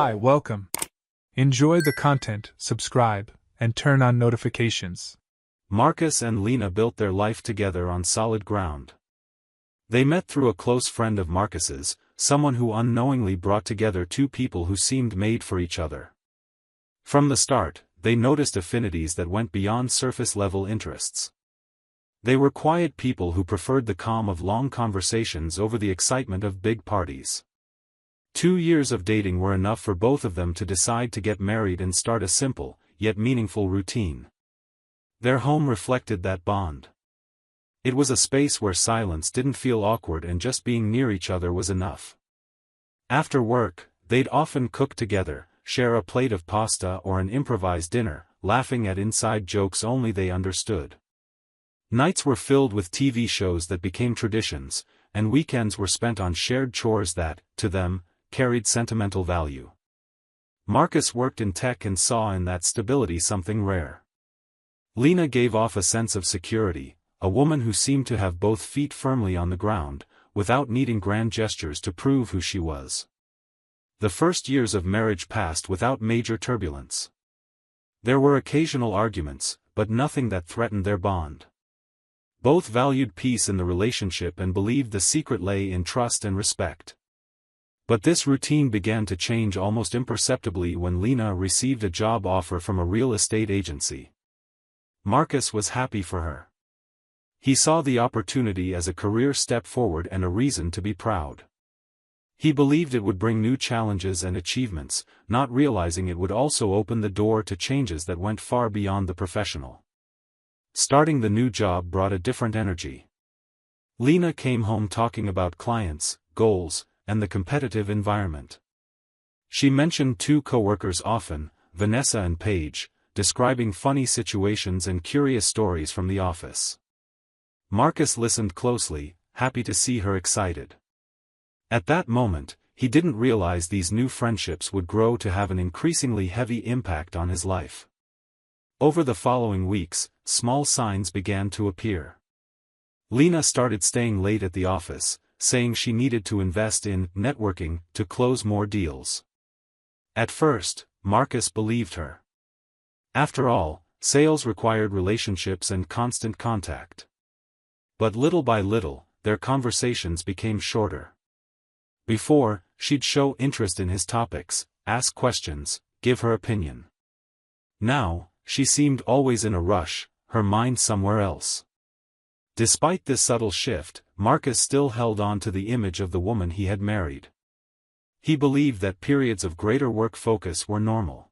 Hi, welcome. Enjoy the content, subscribe, and turn on notifications. Marcus and Lena built their life together on solid ground. They met through a close friend of Marcus's, someone who unknowingly brought together two people who seemed made for each other. From the start, they noticed affinities that went beyond surface-level interests. They were quiet people who preferred the calm of long conversations over the excitement of big parties. 2 years of dating were enough for both of them to decide to get married and start a simple, yet meaningful routine. Their home reflected that bond. It was a space where silence didn't feel awkward and just being near each other was enough. After work, they'd often cook together, share a plate of pasta or an improvised dinner, laughing at inside jokes only they understood. Nights were filled with TV shows that became traditions, and weekends were spent on shared chores that, to them, carried sentimental value. Marcus worked in tech and saw in that stability something rare. Lena gave off a sense of security, a woman who seemed to have both feet firmly on the ground, without needing grand gestures to prove who she was. The first years of marriage passed without major turbulence. There were occasional arguments, but nothing that threatened their bond. Both valued peace in the relationship and believed the secret lay in trust and respect. But this routine began to change almost imperceptibly when Lena received a job offer from a real estate agency. Marcus was happy for her. He saw the opportunity as a career step forward and a reason to be proud. He believed it would bring new challenges and achievements, not realizing it would also open the door to changes that went far beyond the professional. Starting the new job brought a different energy. Lena came home talking about clients, goals, and the competitive environment. She mentioned two coworkers often, Vanessa and Paige, describing funny situations and curious stories from the office. Marcus listened closely, happy to see her excited. At that moment, he didn't realize these new friendships would grow to have an increasingly heavy impact on his life. Over the following weeks, small signs began to appear. Lena started staying late at the office, saying she needed to invest in networking to close more deals. At first, Marcus believed her. After all, sales required relationships and constant contact. But little by little, their conversations became shorter. Before, she'd show interest in his topics, ask questions, give her opinion. Now, she seemed always in a rush, her mind somewhere else. Despite this subtle shift, Marcus still held on to the image of the woman he had married. He believed that periods of greater work focus were normal.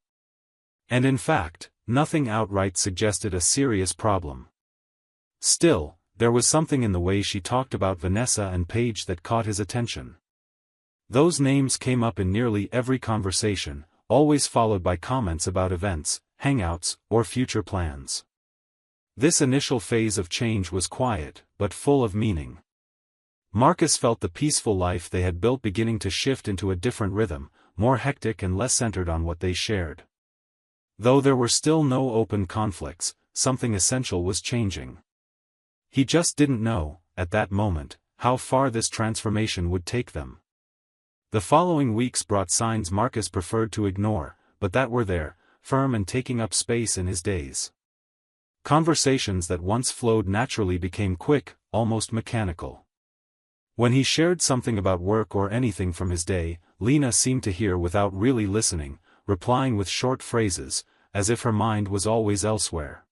And in fact, nothing outright suggested a serious problem. Still, there was something in the way she talked about Vanessa and Paige that caught his attention. Those names came up in nearly every conversation, always followed by comments about events, hangouts, or future plans. This initial phase of change was quiet, but full of meaning. Marcus felt the peaceful life they had built beginning to shift into a different rhythm, more hectic and less centered on what they shared. Though there were still no open conflicts, something essential was changing. He just didn't know, at that moment, how far this transformation would take them. The following weeks brought signs Marcus preferred to ignore, but that were there, firm and taking up space in his days. Conversations that once flowed naturally became quick, almost mechanical. When he shared something about work or anything from his day, Lena seemed to hear without really listening, replying with short phrases, as if her mind was always elsewhere.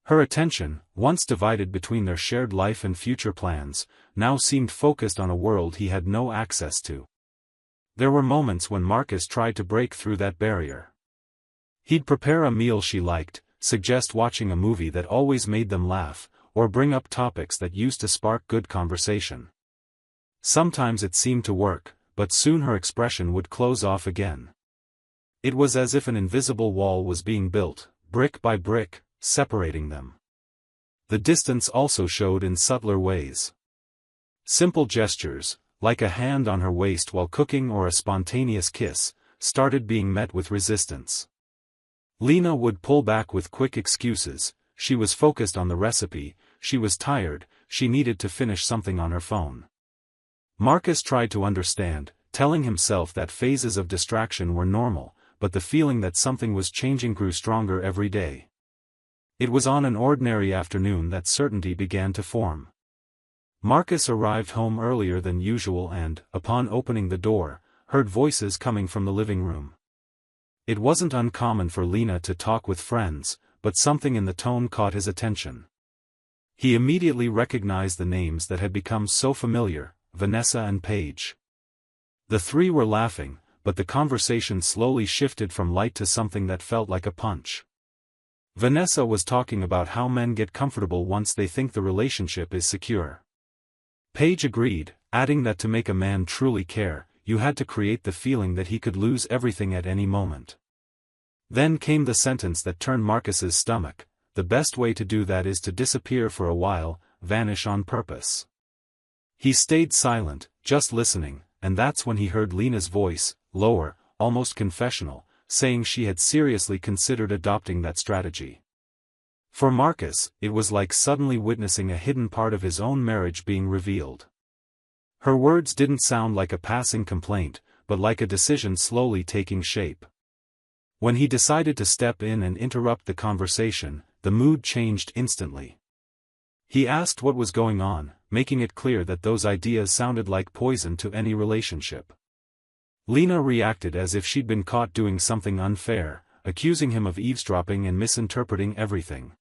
Her attention, once divided between their shared life and future plans, now seemed focused on a world he had no access to. There were moments when Marcus tried to break through that barrier. He'd prepare a meal she liked, suggest watching a movie that always made them laugh, or bring up topics that used to spark good conversation. Sometimes it seemed to work, but soon her expression would close off again. It was as if an invisible wall was being built, brick by brick, separating them. The distance also showed in subtler ways. Simple gestures, like a hand on her waist while cooking or a spontaneous kiss, started being met with resistance. Lena would pull back with quick excuses, she was focused on the recipe, she was tired, she needed to finish something on her phone. Marcus tried to understand, telling himself that phases of distraction were normal, but the feeling that something was changing grew stronger every day. It was on an ordinary afternoon that certainty began to form. Marcus arrived home earlier than usual and, upon opening the door, heard voices coming from the living room. It wasn't uncommon for Lena to talk with friends, but something in the tone caught his attention. He immediately recognized the names that had become so familiar, Vanessa and Paige. The three were laughing, but the conversation slowly shifted from light to something that felt like a punch. Vanessa was talking about how men get comfortable once they think the relationship is secure. Paige agreed, adding that to make a man truly care, you had to create the feeling that he could lose everything at any moment. Then came the sentence that turned Marcus's stomach: the best way to do that is to disappear for a while, vanish on purpose. He stayed silent, just listening, and that's when he heard Lena's voice, lower, almost confessional, saying she had seriously considered adopting that strategy. For Marcus, it was like suddenly witnessing a hidden part of his own marriage being revealed. Her words didn't sound like a passing complaint, but like a decision slowly taking shape. When he decided to step in and interrupt the conversation, the mood changed instantly. He asked what was going on, making it clear that those ideas sounded like poison to any relationship. Lena reacted as if she'd been caught doing something unfair, accusing him of eavesdropping and misinterpreting everything.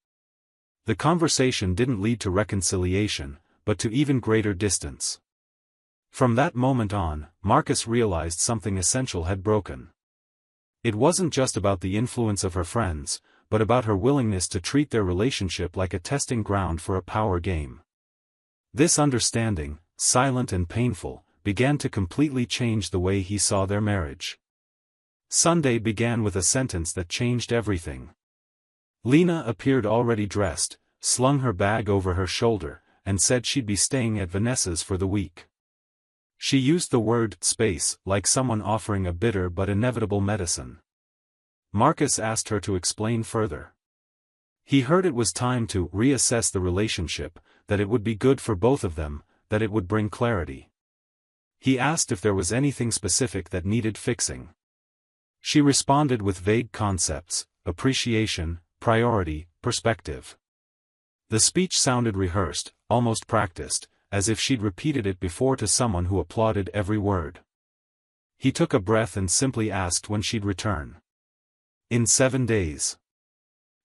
The conversation didn't lead to reconciliation, but to even greater distance. From that moment on, Marcus realized something essential had broken. It wasn't just about the influence of her friends, but about her willingness to treat their relationship like a testing ground for a power game. This understanding, silent and painful, began to completely change the way he saw their marriage. Sunday began with a sentence that changed everything. Lena appeared already dressed, slung her bag over her shoulder, and said she'd be staying at Vanessa's for the week. She used the word space like someone offering a bitter but inevitable medicine. Marcus asked her to explain further. He heard it was time to reassess the relationship, that it would be good for both of them, that it would bring clarity. He asked if there was anything specific that needed fixing. She responded with vague concepts: appreciation, priority, perspective. The speech sounded rehearsed, almost practiced, as if she'd repeated it before to someone who applauded every word. He took a breath and simply asked when she'd return. In 7 days.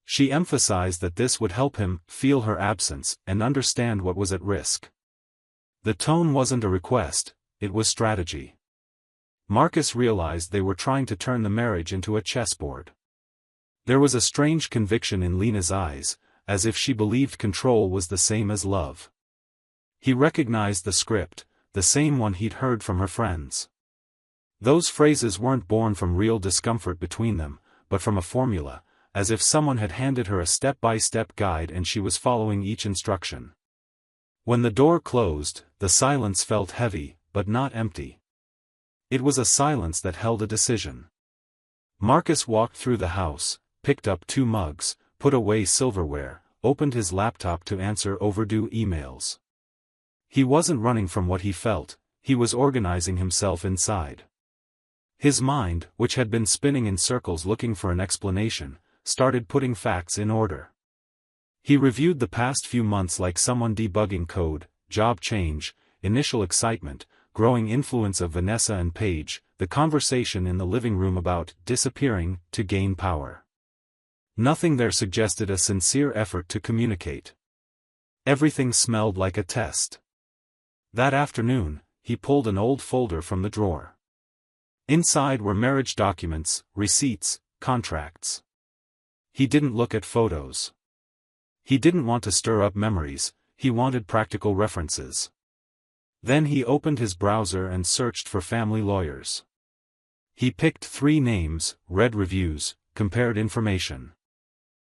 She emphasized that this would help him feel her absence and understand what was at risk. The tone wasn't a request, it was strategy. Marcus realized they were trying to turn the marriage into a chessboard. There was a strange conviction in Lena's eyes, as if she believed control was the same as love. He recognized the script, the same one he'd heard from her friends. Those phrases weren't born from real discomfort between them, but from a formula, as if someone had handed her a step-by-step guide and she was following each instruction. When the door closed, the silence felt heavy, but not empty. It was a silence that held a decision. Marcus walked through the house, picked up 2 mugs, put away silverware, opened his laptop to answer overdue emails. He wasn't running from what he felt, he was organizing himself inside. His mind, which had been spinning in circles looking for an explanation, started putting facts in order. He reviewed the past few months like someone debugging code: job change, initial excitement, growing influence of Vanessa and Paige, the conversation in the living room about disappearing to gain power. Nothing there suggested a sincere effort to communicate. Everything smelled like a test. That afternoon, he pulled an old folder from the drawer. Inside were marriage documents, receipts, contracts. He didn't look at photos. He didn't want to stir up memories, he wanted practical references. Then he opened his browser and searched for family lawyers. He picked 3 names, read reviews, compared information.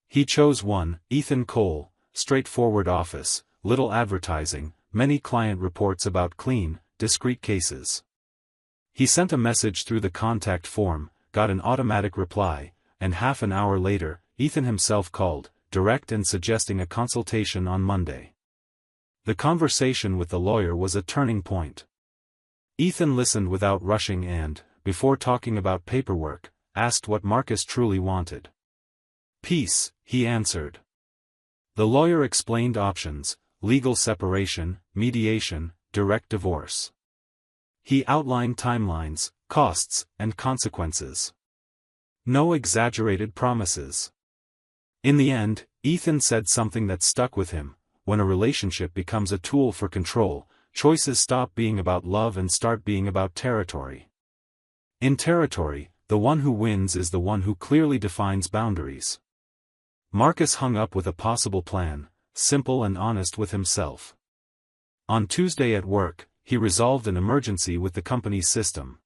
He chose one: Ethan Cole, straightforward office, little advertising, many client reports about clean, discreet cases. He sent a message through the contact form, got an automatic reply, and half an hour later, Ethan himself called, direct and suggesting a consultation on Monday. The conversation with the lawyer was a turning point. Ethan listened without rushing and, before talking about paperwork, asked what Marcus truly wanted. Peace, he answered. The lawyer explained options: legal separation, mediation, direct divorce. He outlined timelines, costs, and consequences. No exaggerated promises. In the end, Ethan said something that stuck with him: when a relationship becomes a tool for control, choices stop being about love and start being about territory. In territory, the one who wins is the one who clearly defines boundaries. Marcus hung up with a possible plan, simple and honest with himself. On Tuesday at work, he resolved an emergency with the company's system.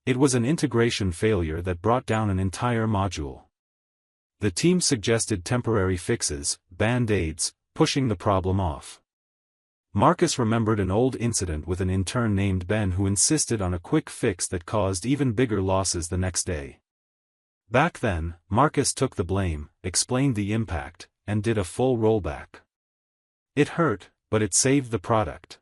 It was an integration failure that brought down an entire module. The team suggested temporary fixes, band-aids, pushing the problem off. Marcus remembered an old incident with an intern named Ben who insisted on a quick fix that caused even bigger losses the next day. Back then, Marcus took the blame, explained the impact, and did a full rollback. It hurt, but it saved the product.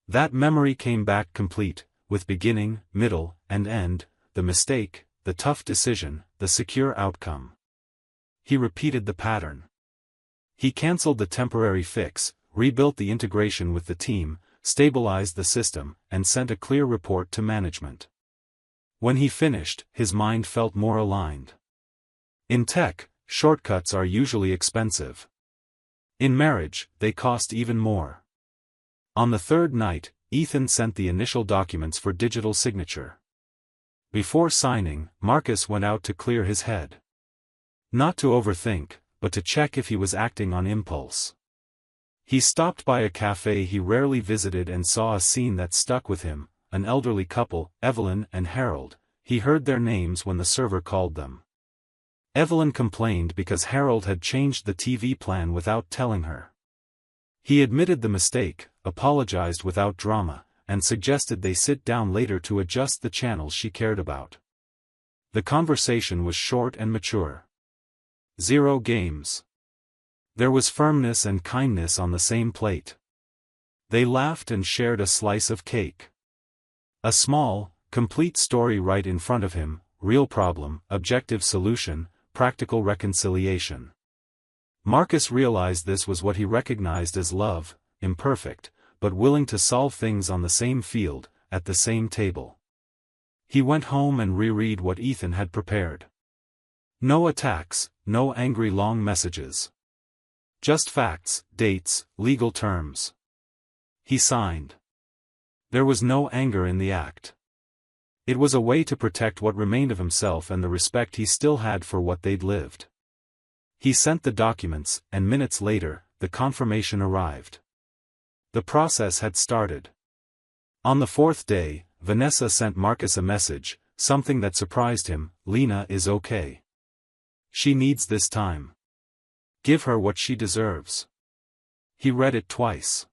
That memory came back complete, with beginning, middle, and end, the mistake, the tough decision, the secure outcome. He repeated the pattern. He canceled the temporary fix, rebuilt the integration with the team, stabilized the system, and sent a clear report to management. When he finished, his mind felt more aligned. In tech, shortcuts are usually expensive. In marriage, they cost even more. On the third night, Ethan sent the initial documents for digital signature. Before signing, Marcus went out to clear his head. Not to overthink, but to check if he was acting on impulse. He stopped by a cafe he rarely visited and saw a scene that stuck with him: an elderly couple, Evelyn and Harold. He heard their names when the server called them. Evelyn complained because Harold had changed the TV plan without telling her. He admitted the mistake, apologized without drama, and suggested they sit down later to adjust the channels she cared about. The conversation was short and mature. Zero games. There was firmness and kindness on the same plate. They laughed and shared a slice of cake. A small, complete story right in front of him: real problem, objective solution, practical reconciliation. Marcus realized this was what he recognized as love: imperfect, but willing to solve things on the same field, at the same table. He went home and reread what Ethan had prepared. No attacks, no angry long messages. Just facts, dates, legal terms. He signed. There was no anger in the act. It was a way to protect what remained of himself and the respect he still had for what they'd lived. He sent the documents, and minutes later, the confirmation arrived. The process had started. On the fourth day, Vanessa sent Marcus a message, something that surprised him: Lena is okay. She needs this time. Give her what she deserves. He read it twice.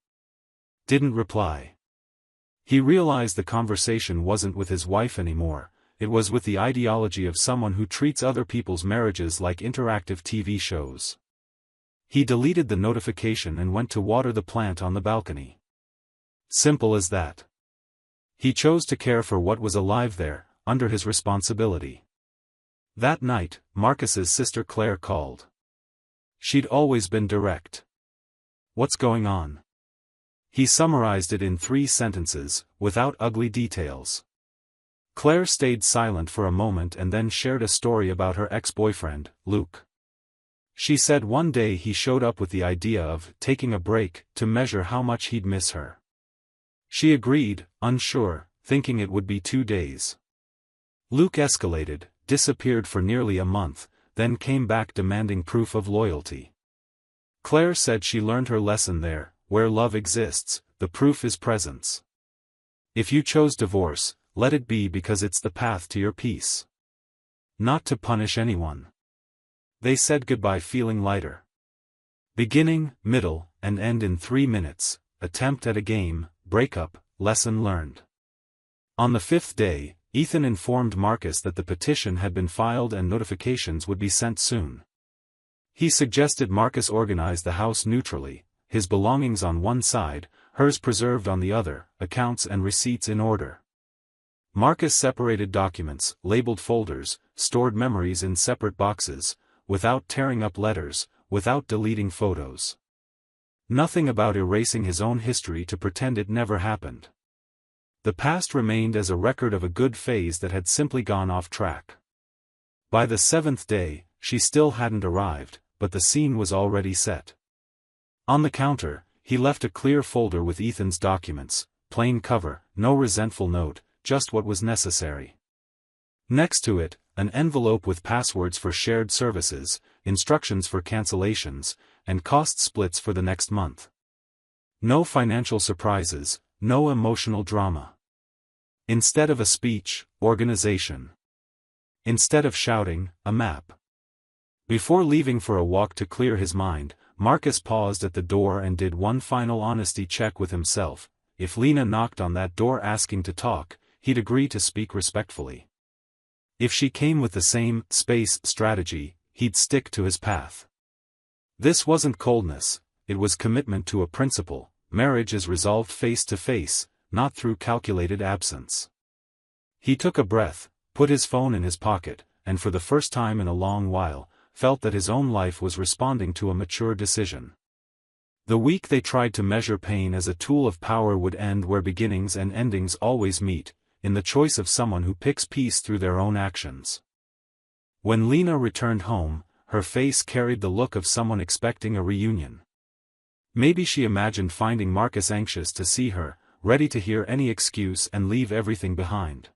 Didn't reply. He realized the conversation wasn't with his wife anymore, it was with the ideology of someone who treats other people's marriages like interactive TV shows. He deleted the notification and went to water the plant on the balcony. Simple as that. He chose to care for what was alive there, under his responsibility. That night, Marcus's sister Claire called. She'd always been direct. What's going on? He summarized it in 3 sentences, without ugly details. Claire stayed silent for a moment and then shared a story about her ex-boyfriend, Luke. She said one day he showed up with the idea of taking a break to measure how much he'd miss her. She agreed, unsure, thinking it would be 2 days. Luke escalated, disappeared for nearly a month, then came back demanding proof of loyalty. Claire said she learned her lesson there: where love exists, the proof is presence. If you chose divorce, let it be because it's the path to your peace. Not to punish anyone. They said goodbye feeling lighter. Beginning, middle, and end in 3 minutes, attempt at a game, breakup, lesson learned. On the 5th day, Ethan informed Marcus that the petition had been filed and notifications would be sent soon. He suggested Marcus organize the house neutrally, his belongings on one side, hers preserved on the other, accounts and receipts in order. Marcus separated documents, labeled folders, stored memories in separate boxes, without tearing up letters, without deleting photos. Nothing about erasing his own history to pretend it never happened. The past remained as a record of a good phase that had simply gone off track. By the 7th day, she still hadn't arrived, but the scene was already set. On the counter, he left a clear folder with Ethan's documents, plain cover, no resentful note, just what was necessary. Next to it, an envelope with passwords for shared services, instructions for cancellations, and cost splits for the next month. No financial surprises, no emotional drama. Instead of a speech, organization. Instead of shouting, a map. Before leaving for a walk to clear his mind, Marcus paused at the door and did one final honesty check with himself. If Lena knocked on that door asking to talk, he'd agree to speak respectfully. If she came with the same space strategy, he'd stick to his path. This wasn't coldness, it was commitment to a principle. Marriage is resolved face to face, not through calculated absence. He took a breath, put his phone in his pocket, and for the first time in a long while, felt that his own life was responding to a mature decision. The week they tried to measure pain as a tool of power would end where beginnings and endings always meet, in the choice of someone who picks peace through their own actions. When Lena returned home, her face carried the look of someone expecting a reunion. Maybe she imagined finding Marcus anxious to see her, ready to hear any excuse and leave everything behind.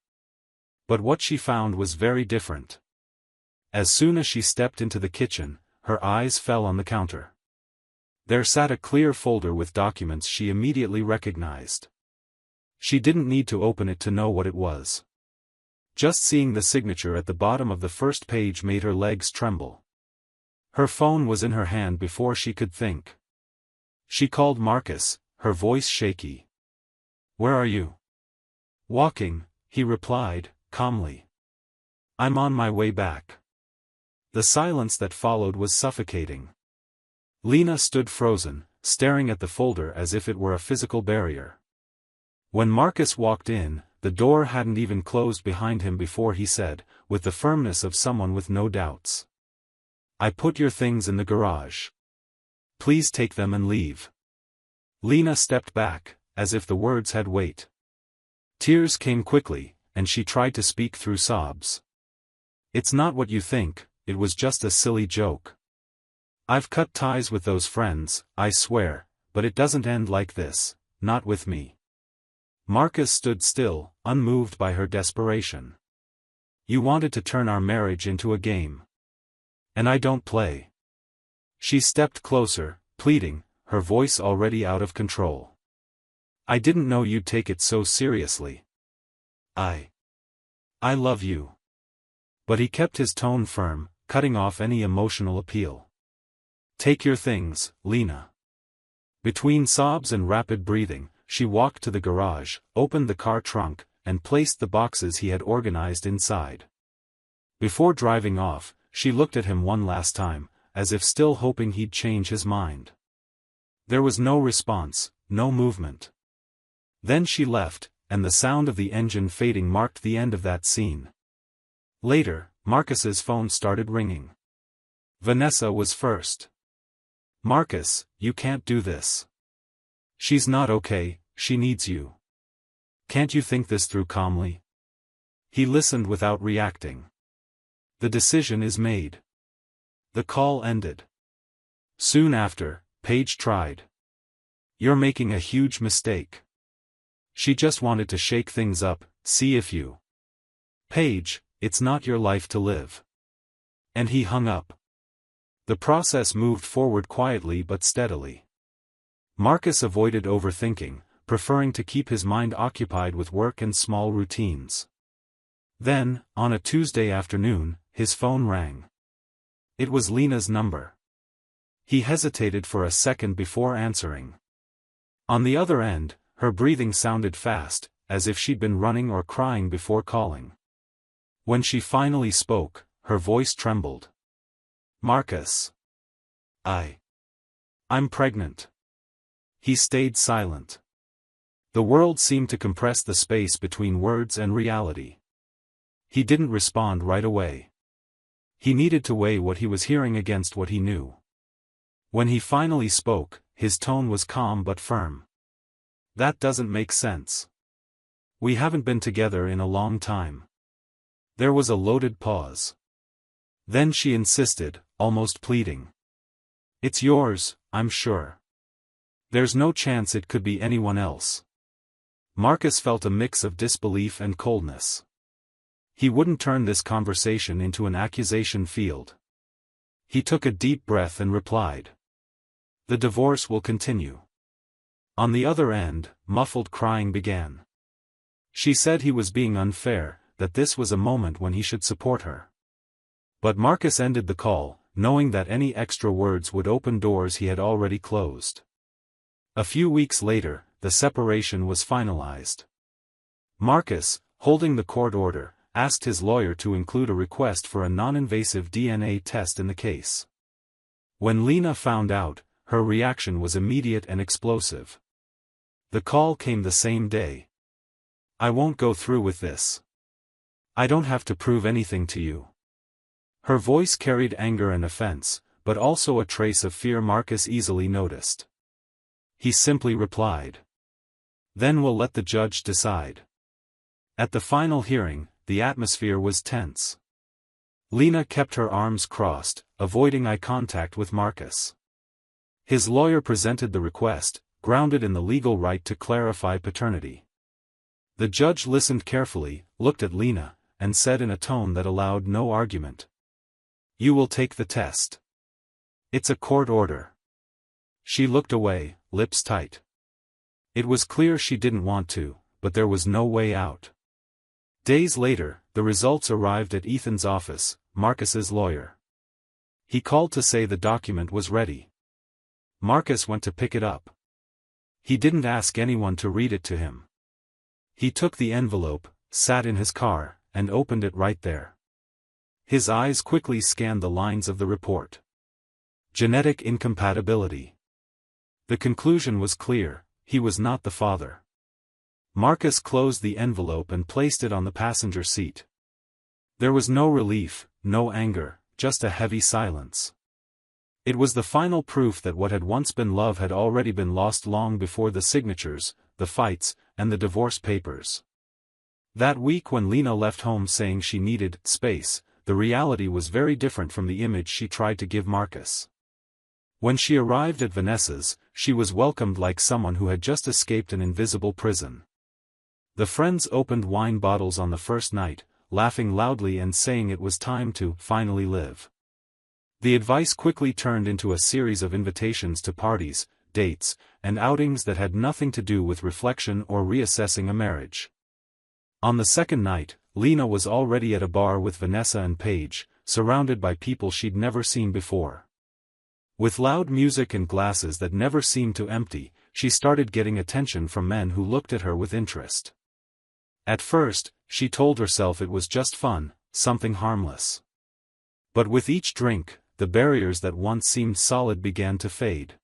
But what she found was very different. As soon as she stepped into the kitchen, her eyes fell on the counter. There sat a clear folder with documents she immediately recognized. She didn't need to open it to know what it was. Just seeing the signature at the bottom of the first page made her legs tremble. Her phone was in her hand before she could think. She called Marcus, her voice shaky. "Where are you?" "Walking," he replied, calmly. "I'm on my way back." The silence that followed was suffocating. Lena stood frozen, staring at the folder as if it were a physical barrier. When Marcus walked in, the door hadn't even closed behind him before he said, with the firmness of someone with no doubts. "I put your things in the garage. Please take them and leave." Lena stepped back, as if the words had weight. Tears came quickly, and she tried to speak through sobs. "It's not what you think, it was just a silly joke. I've cut ties with those friends, I swear, but it doesn't end like this, not with me." Marcus stood still, unmoved by her desperation. "You wanted to turn our marriage into a game. And I don't play." She stepped closer, pleading, her voice already out of control. "I didn't know you'd take it so seriously. I love you." But he kept his tone firm, cutting off any emotional appeal. "Take your things, Lena." Between sobs and rapid breathing, she walked to the garage, opened the car trunk, and placed the boxes he had organized inside. Before driving off, she looked at him one last time, as if still hoping he'd change his mind. There was no response, no movement. Then she left, and the sound of the engine fading marked the end of that scene. Later, Marcus's phone started ringing. Vanessa was first. "Marcus, you can't do this. She's not okay, she needs you. Can't you think this through calmly?" He listened without reacting. "The decision is made." The call ended. Soon after, Paige tried. "You're making a huge mistake. She just wanted to shake things up, see if you." "Paige, it's not your life to live." And he hung up. The process moved forward quietly but steadily. Marcus avoided overthinking, preferring to keep his mind occupied with work and small routines. Then, on a Tuesday afternoon, his phone rang. It was Lena's number. He hesitated for a second before answering. On the other end, her breathing sounded fast, as if she'd been running or crying before calling. When she finally spoke, her voice trembled. "Marcus. I'm pregnant." He stayed silent. The world seemed to compress the space between words and reality. He didn't respond right away. He needed to weigh what he was hearing against what he knew. When he finally spoke, his tone was calm but firm. "That doesn't make sense. We haven't been together in a long time." There was a loaded pause. Then she insisted, almost pleading. "It's yours, I'm sure. There's no chance it could be anyone else." Marcus felt a mix of disbelief and coldness. He wouldn't turn this conversation into an accusation field. He took a deep breath and replied. "The divorce will continue." On the other end, muffled crying began. She said he was being unfair, that this was a moment when he should support her. But Marcus ended the call, knowing that any extra words would open doors he had already closed. A few weeks later, the separation was finalized. Marcus, holding the court order, asked his lawyer to include a request for a non-invasive DNA test in the case. When Lena found out, her reaction was immediate and explosive. The call came the same day. "I won't go through with this. I don't have to prove anything to you." Her voice carried anger and offense, but also a trace of fear Marcus easily noticed. He simply replied. "Then we'll let the judge decide." At the final hearing, the atmosphere was tense. Lena kept her arms crossed, avoiding eye contact with Marcus. His lawyer presented the request, grounded in the legal right to clarify paternity. The judge listened carefully, looked at Lena, and said in a tone that allowed no argument. "You will take the test. It's a court order." She looked away, lips tight. It was clear she didn't want to, but there was no way out. Days later, the results arrived at Ethan's office, Marcus's lawyer. He called to say the document was ready. Marcus went to pick it up. He didn't ask anyone to read it to him. He took the envelope, sat in his car, and opened it right there. His eyes quickly scanned the lines of the report. Genetic incompatibility. The conclusion was clear: he was not the father. Marcus closed the envelope and placed it on the passenger seat. There was no relief, no anger, just a heavy silence. It was the final proof that what had once been love had already been lost long before the signatures, the fights, and the divorce papers. That week when Lena left home saying she needed space, the reality was very different from the image she tried to give Marcus. When she arrived at Vanessa's, she was welcomed like someone who had just escaped an invisible prison. The friends opened wine bottles on the first night, laughing loudly and saying it was time to finally live. The advice quickly turned into a series of invitations to parties, dates, and outings that had nothing to do with reflection or reassessing a marriage. On the second night, Lena was already at a bar with Vanessa and Paige, surrounded by people she'd never seen before. With loud music and glasses that never seemed to empty, she started getting attention from men who looked at her with interest. At first, she told herself it was just fun, something harmless. But with each drink, the barriers that once seemed solid began to fade.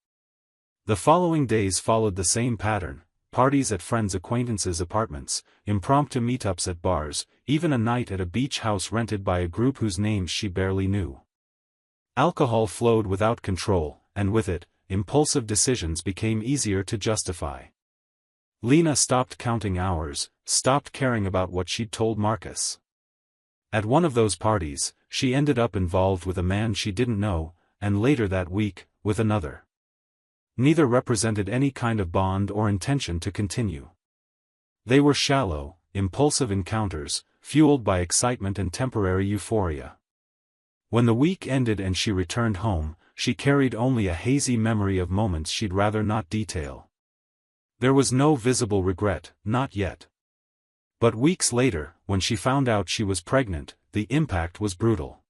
The following days followed the same pattern: parties at friends' acquaintances' apartments, impromptu meetups at bars, even a night at a beach house rented by a group whose names she barely knew. Alcohol flowed without control, and with it, impulsive decisions became easier to justify. Lena stopped counting hours, stopped caring about what she'd told Marcus. At one of those parties, she ended up involved with a man she didn't know, and later that week, with another. Neither represented any kind of bond or intention to continue. They were shallow, impulsive encounters, fueled by excitement and temporary euphoria. When the week ended and she returned home, she carried only a hazy memory of moments she'd rather not detail. There was no visible regret, not yet. But weeks later, when she found out she was pregnant, the impact was brutal.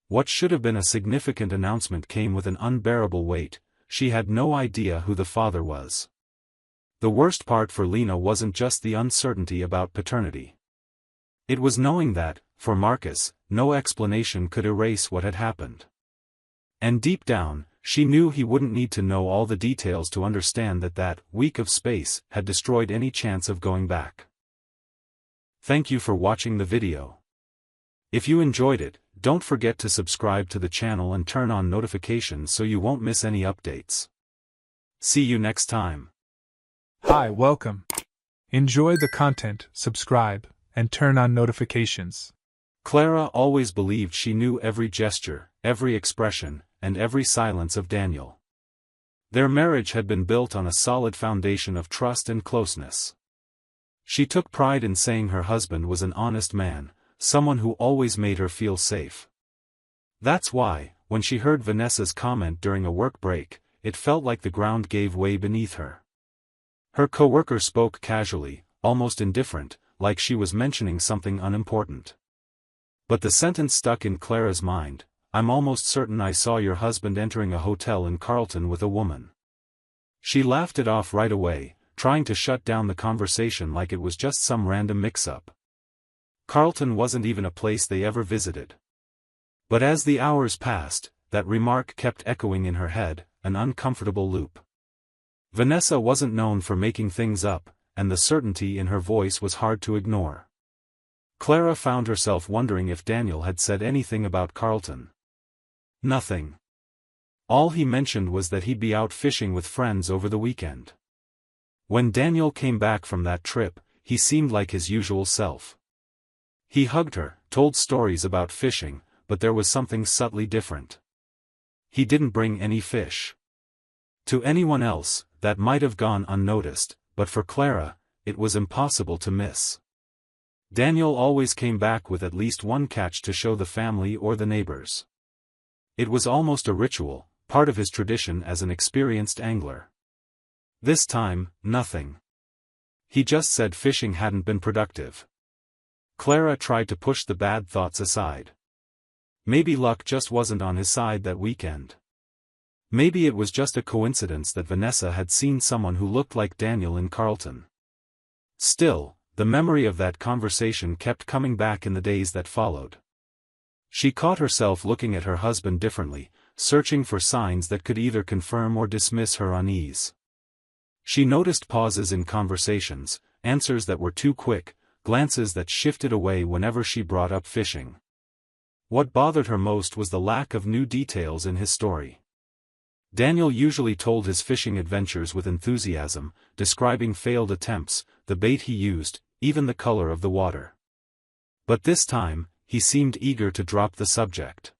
What should have been a significant announcement came with an unbearable weight: she had no idea who the father was. The worst part for Lena wasn't just the uncertainty about paternity. It was knowing that, for Marcus, no explanation could erase what had happened. And deep down, she knew he wouldn't need to know all the details to understand that week of space had destroyed any chance of going back. Thank you for watching the video. If you enjoyed it, don't forget to subscribe to the channel and turn on notifications so you won't miss any updates. See you next time. Hi, welcome. Enjoy the content, subscribe, and turn on notifications. Clara always believed she knew every gesture, every expression, and every silence of Daniel. Their marriage had been built on a solid foundation of trust and closeness. She took pride in saying her husband was an honest man, someone who always made her feel safe. That's why, when she heard Vanessa's comment during a work break, it felt like the ground gave way beneath her. Her coworker spoke casually, almost indifferent, like she was mentioning something unimportant. But the sentence stuck in Clara's mind: "I'm almost certain I saw your husband entering a hotel in Carlton with a woman." She laughed it off right away, trying to shut down the conversation like it was just some random mix-up. Carlton wasn't even a place they ever visited. But as the hours passed, that remark kept echoing in her head, an uncomfortable loop. Vanessa wasn't known for making things up, and the certainty in her voice was hard to ignore. Clara found herself wondering if Daniel had said anything about Carlton. Nothing. All he mentioned was that he'd be out fishing with friends over the weekend. When Daniel came back from that trip, he seemed like his usual self. He hugged her, told stories about fishing, but there was something subtly different. He didn't bring any fish. To anyone else, that might have gone unnoticed, but for Clara, it was impossible to miss. Daniel always came back with at least one catch to show the family or the neighbors. It was almost a ritual, part of his tradition as an experienced angler. This time, nothing. He just said fishing hadn't been productive. Clara tried to push the bad thoughts aside. Maybe luck just wasn't on his side that weekend. Maybe it was just a coincidence that Vanessa had seen someone who looked like Daniel in Carlton. Still, the memory of that conversation kept coming back in the days that followed. She caught herself looking at her husband differently, searching for signs that could either confirm or dismiss her unease. She noticed pauses in conversations, answers that were too quick, glances that shifted away whenever she brought up fishing. What bothered her most was the lack of new details in his story. Daniel usually told his fishing adventures with enthusiasm, describing failed attempts, the bait he used, even the color of the water. But this time, he seemed eager to drop the subject.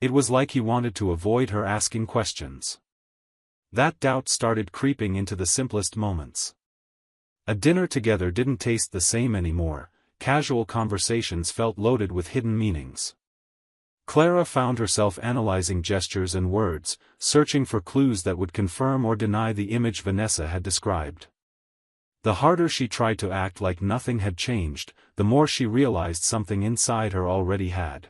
It was like he wanted to avoid her asking questions. That doubt started creeping into the simplest moments. A dinner together didn't taste the same anymore, casual conversations felt loaded with hidden meanings. Clara found herself analyzing gestures and words, searching for clues that would confirm or deny the image Vanessa had described. The harder she tried to act like nothing had changed, the more she realized something inside her already had.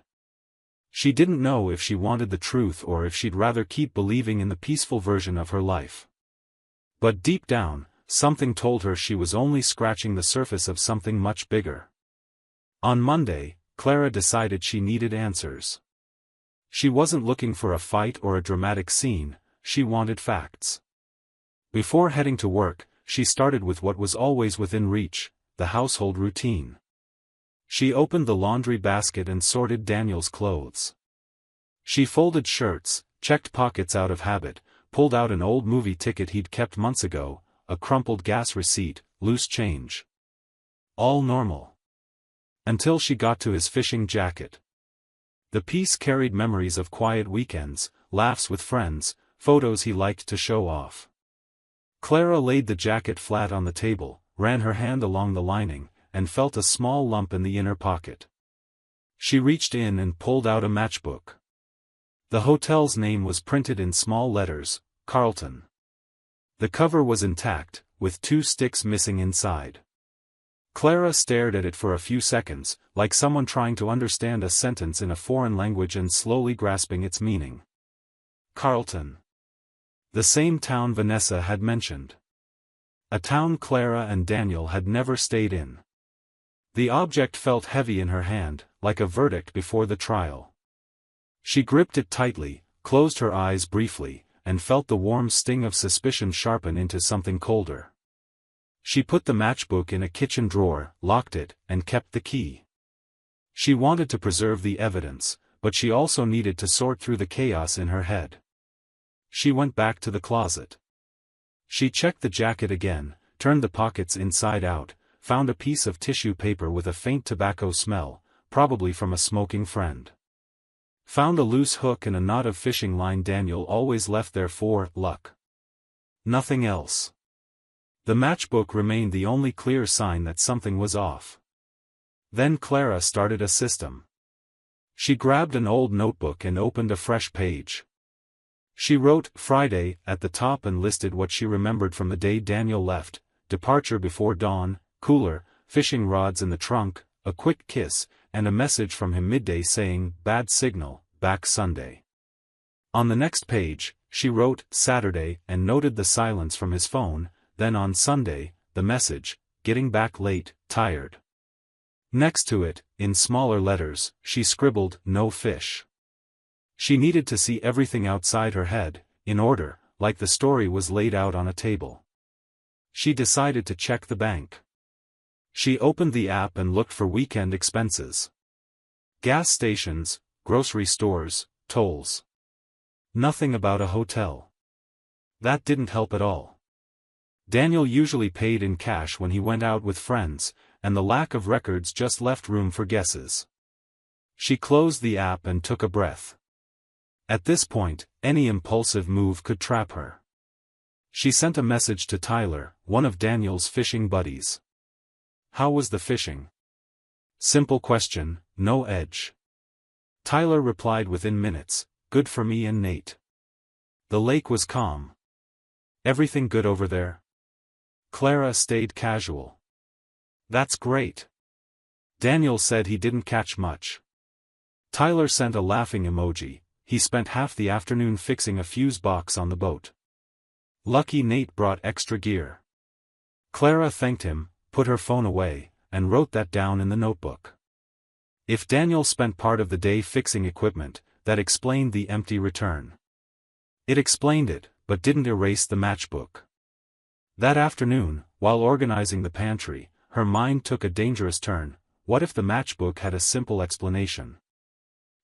She didn't know if she wanted the truth or if she'd rather keep believing in the peaceful version of her life. But deep down, something told her she was only scratching the surface of something much bigger. On Monday, Clara decided she needed answers. She wasn't looking for a fight or a dramatic scene, she wanted facts. Before heading to work, she started with what was always within reach, the household routine. She opened the laundry basket and sorted Daniel's clothes. She folded shirts, checked pockets out of habit, pulled out an old movie ticket he'd kept months ago, a crumpled gas receipt, loose change. All normal. Until she got to his fishing jacket. The piece carried memories of quiet weekends, laughs with friends, photos he liked to show off. Clara laid the jacket flat on the table, ran her hand along the lining, and felt a small lump in the inner pocket. She reached in and pulled out a matchbook. The hotel's name was printed in small letters, Carlton. The cover was intact, with 2 sticks missing inside. Clara stared at it for a few seconds, like someone trying to understand a sentence in a foreign language and slowly grasping its meaning. Carlton. The same town Vanessa had mentioned. A town Clara and Daniel had never stayed in. The object felt heavy in her hand, like a verdict before the trial. She gripped it tightly, closed her eyes briefly, and felt the warm sting of suspicion sharpen into something colder. She put the matchbook in a kitchen drawer, locked it, and kept the key. She wanted to preserve the evidence, but she also needed to sort through the chaos in her head. She went back to the closet. She checked the jacket again, turned the pockets inside out, found a piece of tissue paper with a faint tobacco smell, probably from a smoking friend. Found a loose hook and a knot of fishing line Daniel always left there for luck. Nothing else. The matchbook remained the only clear sign that something was off. Then Clara started a system. She grabbed an old notebook and opened a fresh page. She wrote Friday at the top and listed what she remembered from the day Daniel left: departure before dawn, cooler, fishing rods in the trunk, a quick kiss, and a message from him midday saying, bad signal, back Sunday. On the next page, she wrote Saturday and noted the silence from his phone, then on Sunday, the message, getting back late, tired. Next to it, in smaller letters, she scribbled, no fish. She needed to see everything outside her head, in order, like the story was laid out on a table. She decided to check the bank. She opened the app and looked for weekend expenses. Gas stations, grocery stores, tolls. Nothing about a hotel. That didn't help at all. Daniel usually paid in cash when he went out with friends, and the lack of records just left room for guesses. She closed the app and took a breath. At this point, any impulsive move could trap her. She sent a message to Tyler, one of Daniel's fishing buddies. How was the fishing? Simple question, no edge. Tyler replied within minutes, good for me and Nate. The lake was calm. Everything good over there? Clara stayed casual. That's great. Daniel said he didn't catch much. Tyler sent a laughing emoji. He spent half the afternoon fixing a fuse box on the boat. Lucky Nate brought extra gear. Clara thanked him, put her phone away, and wrote that down in the notebook. If Daniel spent part of the day fixing equipment, that explained the empty return. It explained it, but didn't erase the matchbook. That afternoon, while organizing the pantry, her mind took a dangerous turn. What if the matchbook had a simple explanation?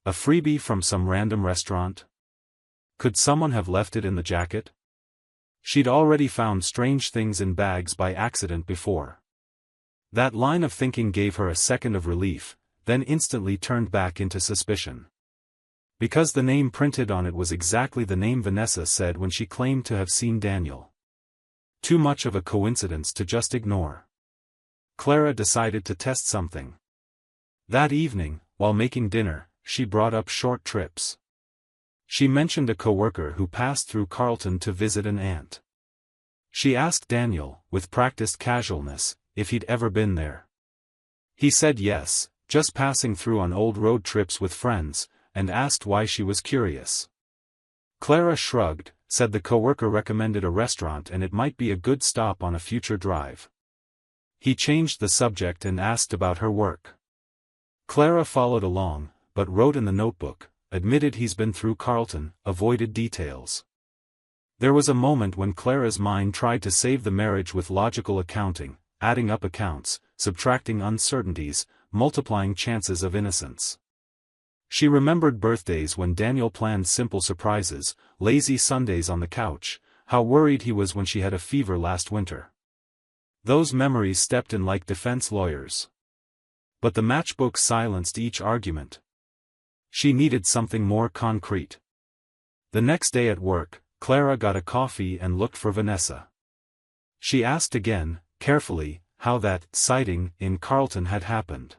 A freebie from some random restaurant? Could someone have left it in the jacket? She'd already found strange things in bags by accident before. That line of thinking gave her a second of relief, then instantly turned back into suspicion. Because the name printed on it was exactly the name Vanessa said when she claimed to have seen Daniel. Too much of a coincidence to just ignore. Clara decided to test something. That evening, while making dinner, she brought up short trips. She mentioned a coworker who passed through Carlton to visit an aunt. She asked Daniel, with practiced casualness, if he'd ever been there. He said yes, just passing through on old road trips with friends, and asked why she was curious. Clara shrugged, said the coworker recommended a restaurant and it might be a good stop on a future drive. He changed the subject and asked about her work. Clara followed along, but wrote in the notebook, admitted he's been through Carlton, avoided details. There was a moment when Clara's mind tried to save the marriage with logical accounting, adding up accounts, subtracting uncertainties, multiplying chances of innocence. She remembered birthdays when Daniel planned simple surprises, lazy Sundays on the couch, how worried he was when she had a fever last winter. Those memories stepped in like defense lawyers. But the matchbook silenced each argument. She needed something more concrete. The next day at work, Clara got a coffee and looked for Vanessa. She asked again, carefully, how that sighting in Carlton had happened.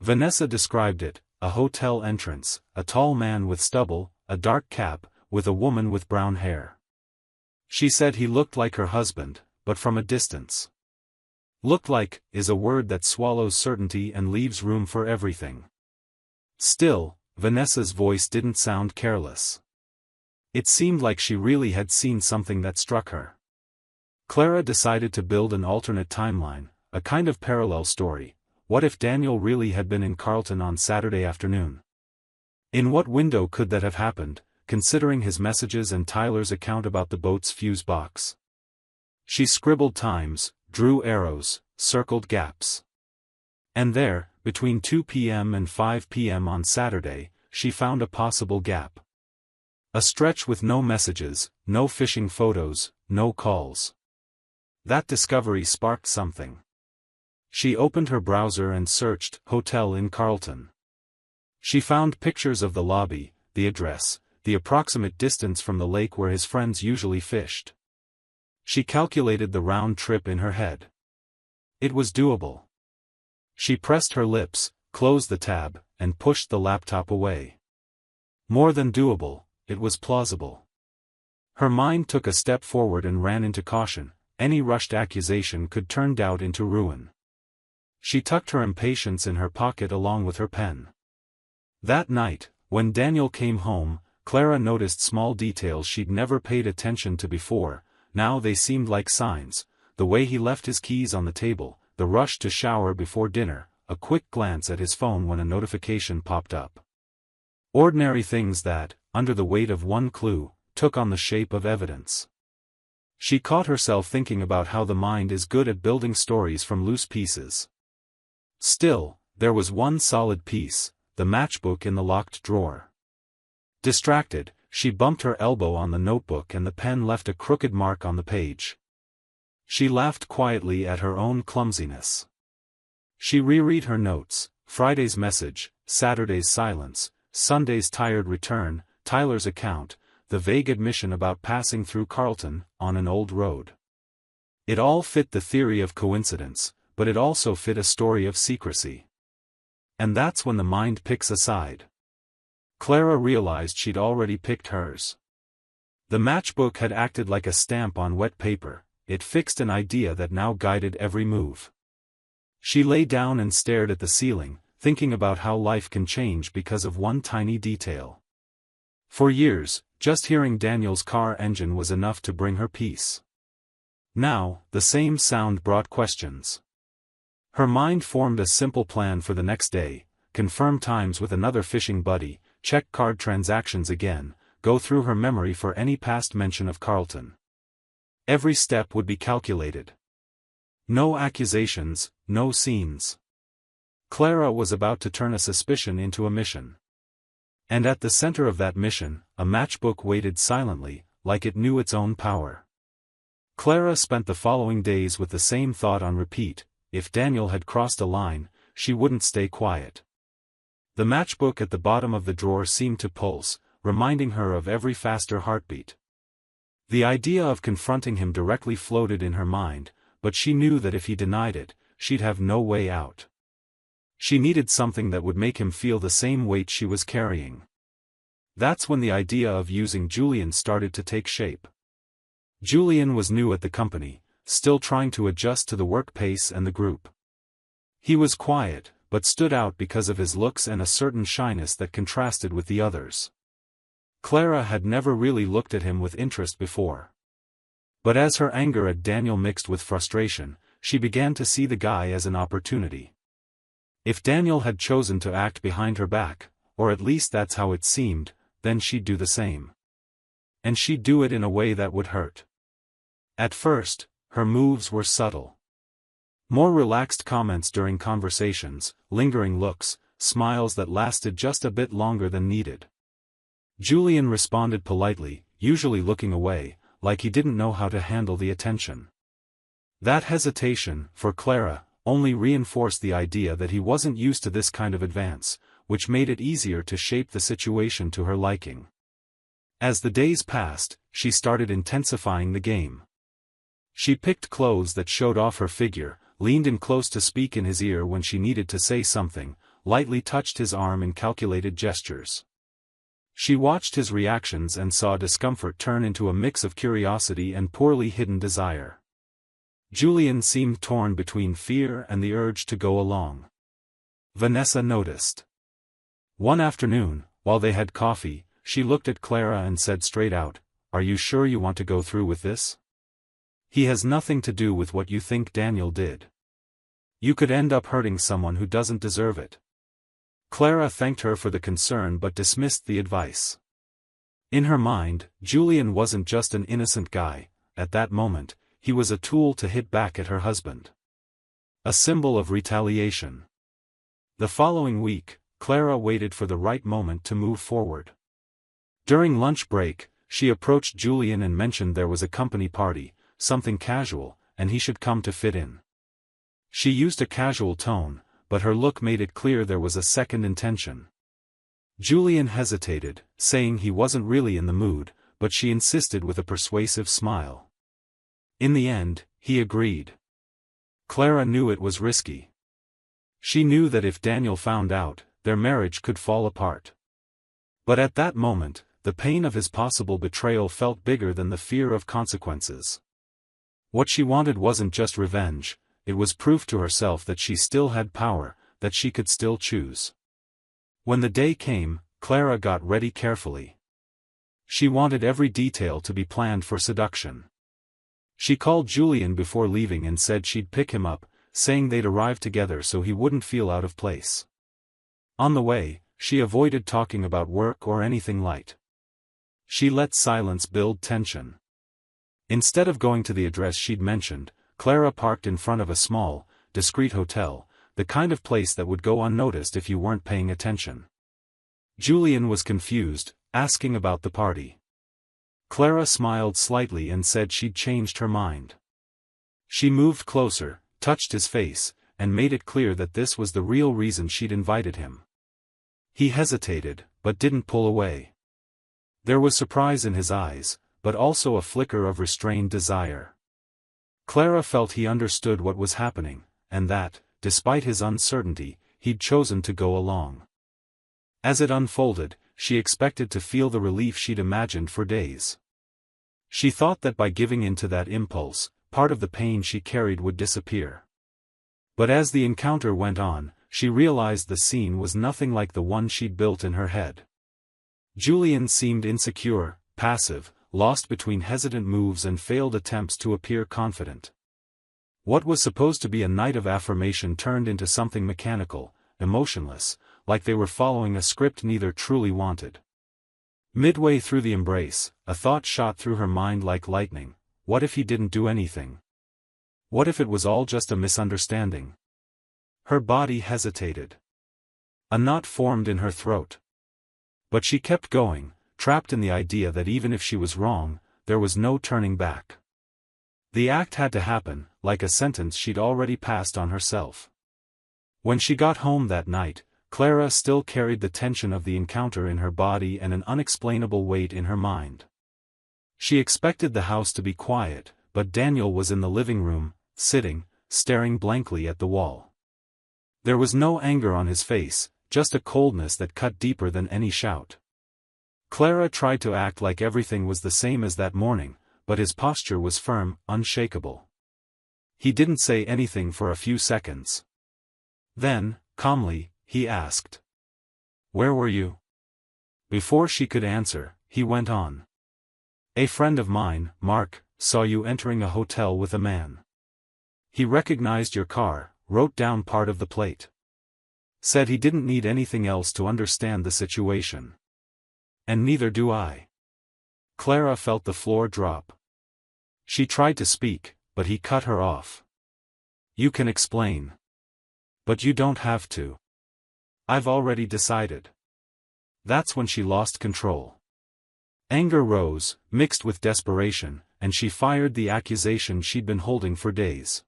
Vanessa described it: a hotel entrance, a tall man with stubble, a dark cap, with a woman with brown hair. She said he looked like her husband, but from a distance. Looked like is a word that swallows certainty and leaves room for everything. Still, Vanessa's voice didn't sound careless. It seemed like she really had seen something that struck her. Clara decided to build an alternate timeline, a kind of parallel story. What if Daniel really had been in Carlton on Saturday afternoon? In what window could that have happened? considering his messages and Tyler's account about the boat's fuse box. She scribbled times, drew arrows, circled gaps. And there, between 2 p.m. and 5 p.m. on Saturday, she found a possible gap. A stretch with no messages, no fishing photos, no calls. That discovery sparked something. She opened her browser and searched "hotel in Carlton." She found pictures of the lobby, the address, the approximate distance from the lake where his friends usually fished. She calculated the round trip in her head. It was doable. She pressed her lips, closed the tab, and pushed the laptop away. More than doable, it was plausible. Her mind took a step forward and ran into caution. Any rushed accusation could turn doubt into ruin. She tucked her impatience in her pocket along with her pen. That night, when Daniel came home, Clara noticed small details she'd never paid attention to before. Now they seemed like signs: the way he left his keys on the table, the rush to shower before dinner, a quick glance at his phone when a notification popped up. Ordinary things that, under the weight of one clue, took on the shape of evidence. She caught herself thinking about how the mind is good at building stories from loose pieces. Still, there was one solid piece: the matchbook in the locked drawer. Distracted, she bumped her elbow on the notebook and the pen left a crooked mark on the page. She laughed quietly at her own clumsiness. She reread her notes: Friday's message, Saturday's silence, Sunday's tired return, Tyler's account, the vague admission about passing through Carlton, on an old road. It all fit the theory of coincidence, but it also fit a story of secrecy. And that's when the mind picks a side. Clara realized she'd already picked hers. The matchbook had acted like a stamp on wet paper. It fixed an idea that now guided every move. She lay down and stared at the ceiling, thinking about how life can change because of one tiny detail. For years, just hearing Daniel's car engine was enough to bring her peace. Now, the same sound brought questions. Her mind formed a simple plan for the next day: confirm times with another fishing buddy, check card transactions again, go through her memory for any past mention of Carlton. Every step would be calculated. No accusations, no scenes. Clara was about to turn a suspicion into a mission. And at the center of that mission, a matchbook waited silently, like it knew its own power. Clara spent the following days with the same thought on repeat: if Daniel had crossed a line, she wouldn't stay quiet. The matchbook at the bottom of the drawer seemed to pulse, reminding her of every faster heartbeat. The idea of confronting him directly floated in her mind, but she knew that if he denied it, she'd have no way out. She needed something that would make him feel the same weight she was carrying. That's when the idea of using Julian started to take shape. Julian was new at the company, still trying to adjust to the work pace and the group. He was quiet, but stood out because of his looks and a certain shyness that contrasted with the others. Clara had never really looked at him with interest before. But as her anger at Daniel mixed with frustration, she began to see the guy as an opportunity. If Daniel had chosen to act behind her back, or at least that's how it seemed, then she'd do the same. And she'd do it in a way that would hurt. At first, her moves were subtle. More relaxed comments during conversations, lingering looks, smiles that lasted just a bit longer than needed. Julian responded politely, usually looking away, like he didn't know how to handle the attention. That hesitation, for Clara, only reinforced the idea that he wasn't used to this kind of advance, which made it easier to shape the situation to her liking. As the days passed, she started intensifying the game. She picked clothes that showed off her figure, leaned in close to speak in his ear when she needed to say something, lightly touched his arm in calculated gestures. She watched his reactions and saw discomfort turn into a mix of curiosity and poorly hidden desire. Julian seemed torn between fear and the urge to go along. Vanessa noticed. One afternoon, while they had coffee, she looked at Clara and said straight out, "Are you sure you want to go through with this? He has nothing to do with what you think Daniel did. You could end up hurting someone who doesn't deserve it." Clara thanked her for the concern but dismissed the advice. In her mind, Julian wasn't just an innocent guy. At that moment, he was a tool to hit back at her husband. A symbol of retaliation. The following week, Clara waited for the right moment to move forward. During lunch break, she approached Julian and mentioned there was a company party, something casual, and he should come to fit in. She used a casual tone, but her look made it clear there was a second intention. Julian hesitated, saying he wasn't really in the mood, but she insisted with a persuasive smile. In the end, he agreed. Clara knew it was risky. She knew that if Daniel found out, their marriage could fall apart. But at that moment, the pain of his possible betrayal felt bigger than the fear of consequences. What she wanted wasn't just revenge, it was proof to herself that she still had power, that she could still choose. When the day came, Clara got ready carefully. She wanted every detail to be planned for seduction. She called Julian before leaving and said she'd pick him up, saying they'd arrive together so he wouldn't feel out of place. On the way, she avoided talking about work or anything light. She let silence build tension. Instead of going to the address she'd mentioned, Clara parked in front of a small, discreet hotel, the kind of place that would go unnoticed if you weren't paying attention. Julian was confused, asking about the party. Clara smiled slightly and said she'd changed her mind. She moved closer, touched his face, and made it clear that this was the real reason she'd invited him. He hesitated, but didn't pull away. There was surprise in his eyes, but also a flicker of restrained desire. Clara felt he understood what was happening, and that, despite his uncertainty, he'd chosen to go along. As it unfolded, she expected to feel the relief she'd imagined for days. She thought that by giving in to that impulse, part of the pain she carried would disappear. But as the encounter went on, she realized the scene was nothing like the one she'd built in her head. Julian seemed insecure, passive, lost between hesitant moves and failed attempts to appear confident. What was supposed to be a night of affirmation turned into something mechanical, emotionless, like they were following a script neither truly wanted. Midway through the embrace, a thought shot through her mind like lightning: what if he didn't do anything? What if it was all just a misunderstanding? Her body hesitated. A knot formed in her throat. But she kept going, trapped in the idea that even if she was wrong, there was no turning back. The act had to happen, like a sentence she'd already passed on herself. When she got home that night, Clara still carried the tension of the encounter in her body and an unexplainable weight in her mind. She expected the house to be quiet, but Daniel was in the living room, sitting, staring blankly at the wall. There was no anger on his face, just a coldness that cut deeper than any shout. Clara tried to act like everything was the same as that morning, but his posture was firm, unshakable. He didn't say anything for a few seconds. Then, calmly, he asked, "Where were you?" Before she could answer, he went on. "A friend of mine, Mark, saw you entering a hotel with a man. He recognized your car, wrote down part of the plate. Said he didn't need anything else to understand the situation. And neither do I." Clara felt the floor drop. She tried to speak, but he cut her off. "You can explain. But you don't have to. I've already decided." That's when she lost control. Anger rose, mixed with desperation, and she fired the accusation she'd been holding for days.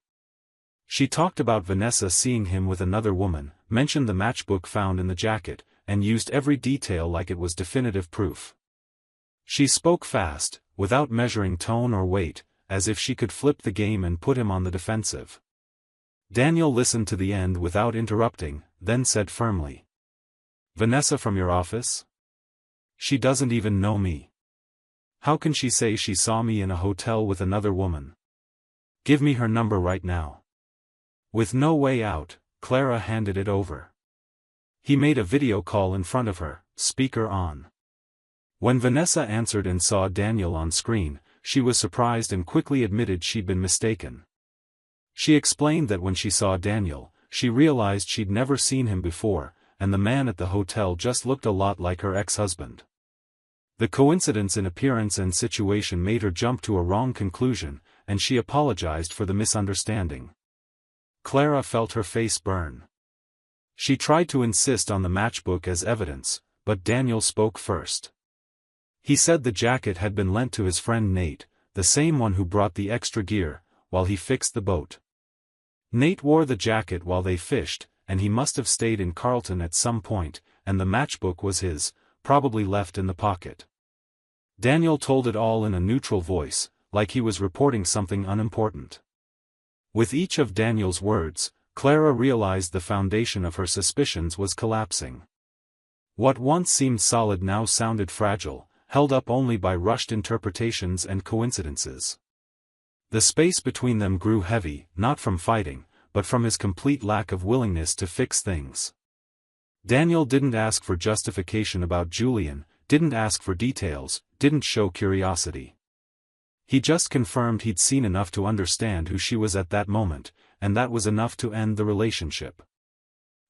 She talked about Vanessa seeing him with another woman, mentioned the matchbook found in the jacket, and used every detail like it was definitive proof. She spoke fast, without measuring tone or weight, as if she could flip the game and put him on the defensive. Daniel listened to the end without interrupting, then said firmly, "Vanessa from your office? She doesn't even know me. How can she say she saw me in a hotel with another woman? Give me her number right now." With no way out, Clara handed it over. He made a video call in front of her, speaker on. When Vanessa answered and saw Daniel on screen, she was surprised and quickly admitted she'd been mistaken. She explained that when she saw Daniel, she realized she'd never seen him before, and the man at the hotel just looked a lot like her ex-husband. The coincidence in appearance and situation made her jump to a wrong conclusion, and she apologized for the misunderstanding. Clara felt her face burn. She tried to insist on the matchbook as evidence, but Daniel spoke first. He said the jacket had been lent to his friend Nate, the same one who brought the extra gear, while he fixed the boat. Nate wore the jacket while they fished, and he must have stayed in Carlton at some point, and the matchbook was his, probably left in the pocket. Daniel told it all in a neutral voice, like he was reporting something unimportant. With each of Daniel's words, Clara realized the foundation of her suspicions was collapsing. What once seemed solid now sounded fragile, held up only by rushed interpretations and coincidences. The space between them grew heavy, not from fighting, but from his complete lack of willingness to fix things. Daniel didn't ask for justification about Julian, didn't ask for details, didn't show curiosity. He just confirmed he'd seen enough to understand who she was at that moment, and that was enough to end the relationship.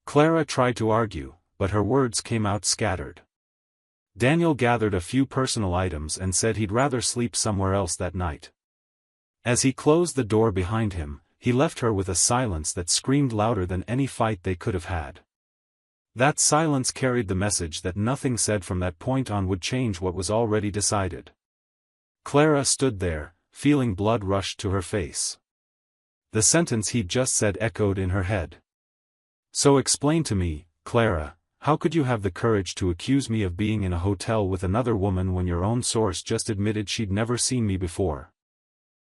Clara tried to argue, but her words came out scattered. Daniel gathered a few personal items and said he'd rather sleep somewhere else that night. As he closed the door behind him, he left her with a silence that screamed louder than any fight they could have had. That silence carried the message that nothing said from that point on would change what was already decided. Clara stood there, feeling blood rush to her face. The sentence he'd just said echoed in her head. "So explain to me, Clara, how could you have the courage to accuse me of being in a hotel with another woman when your own source just admitted she'd never seen me before?"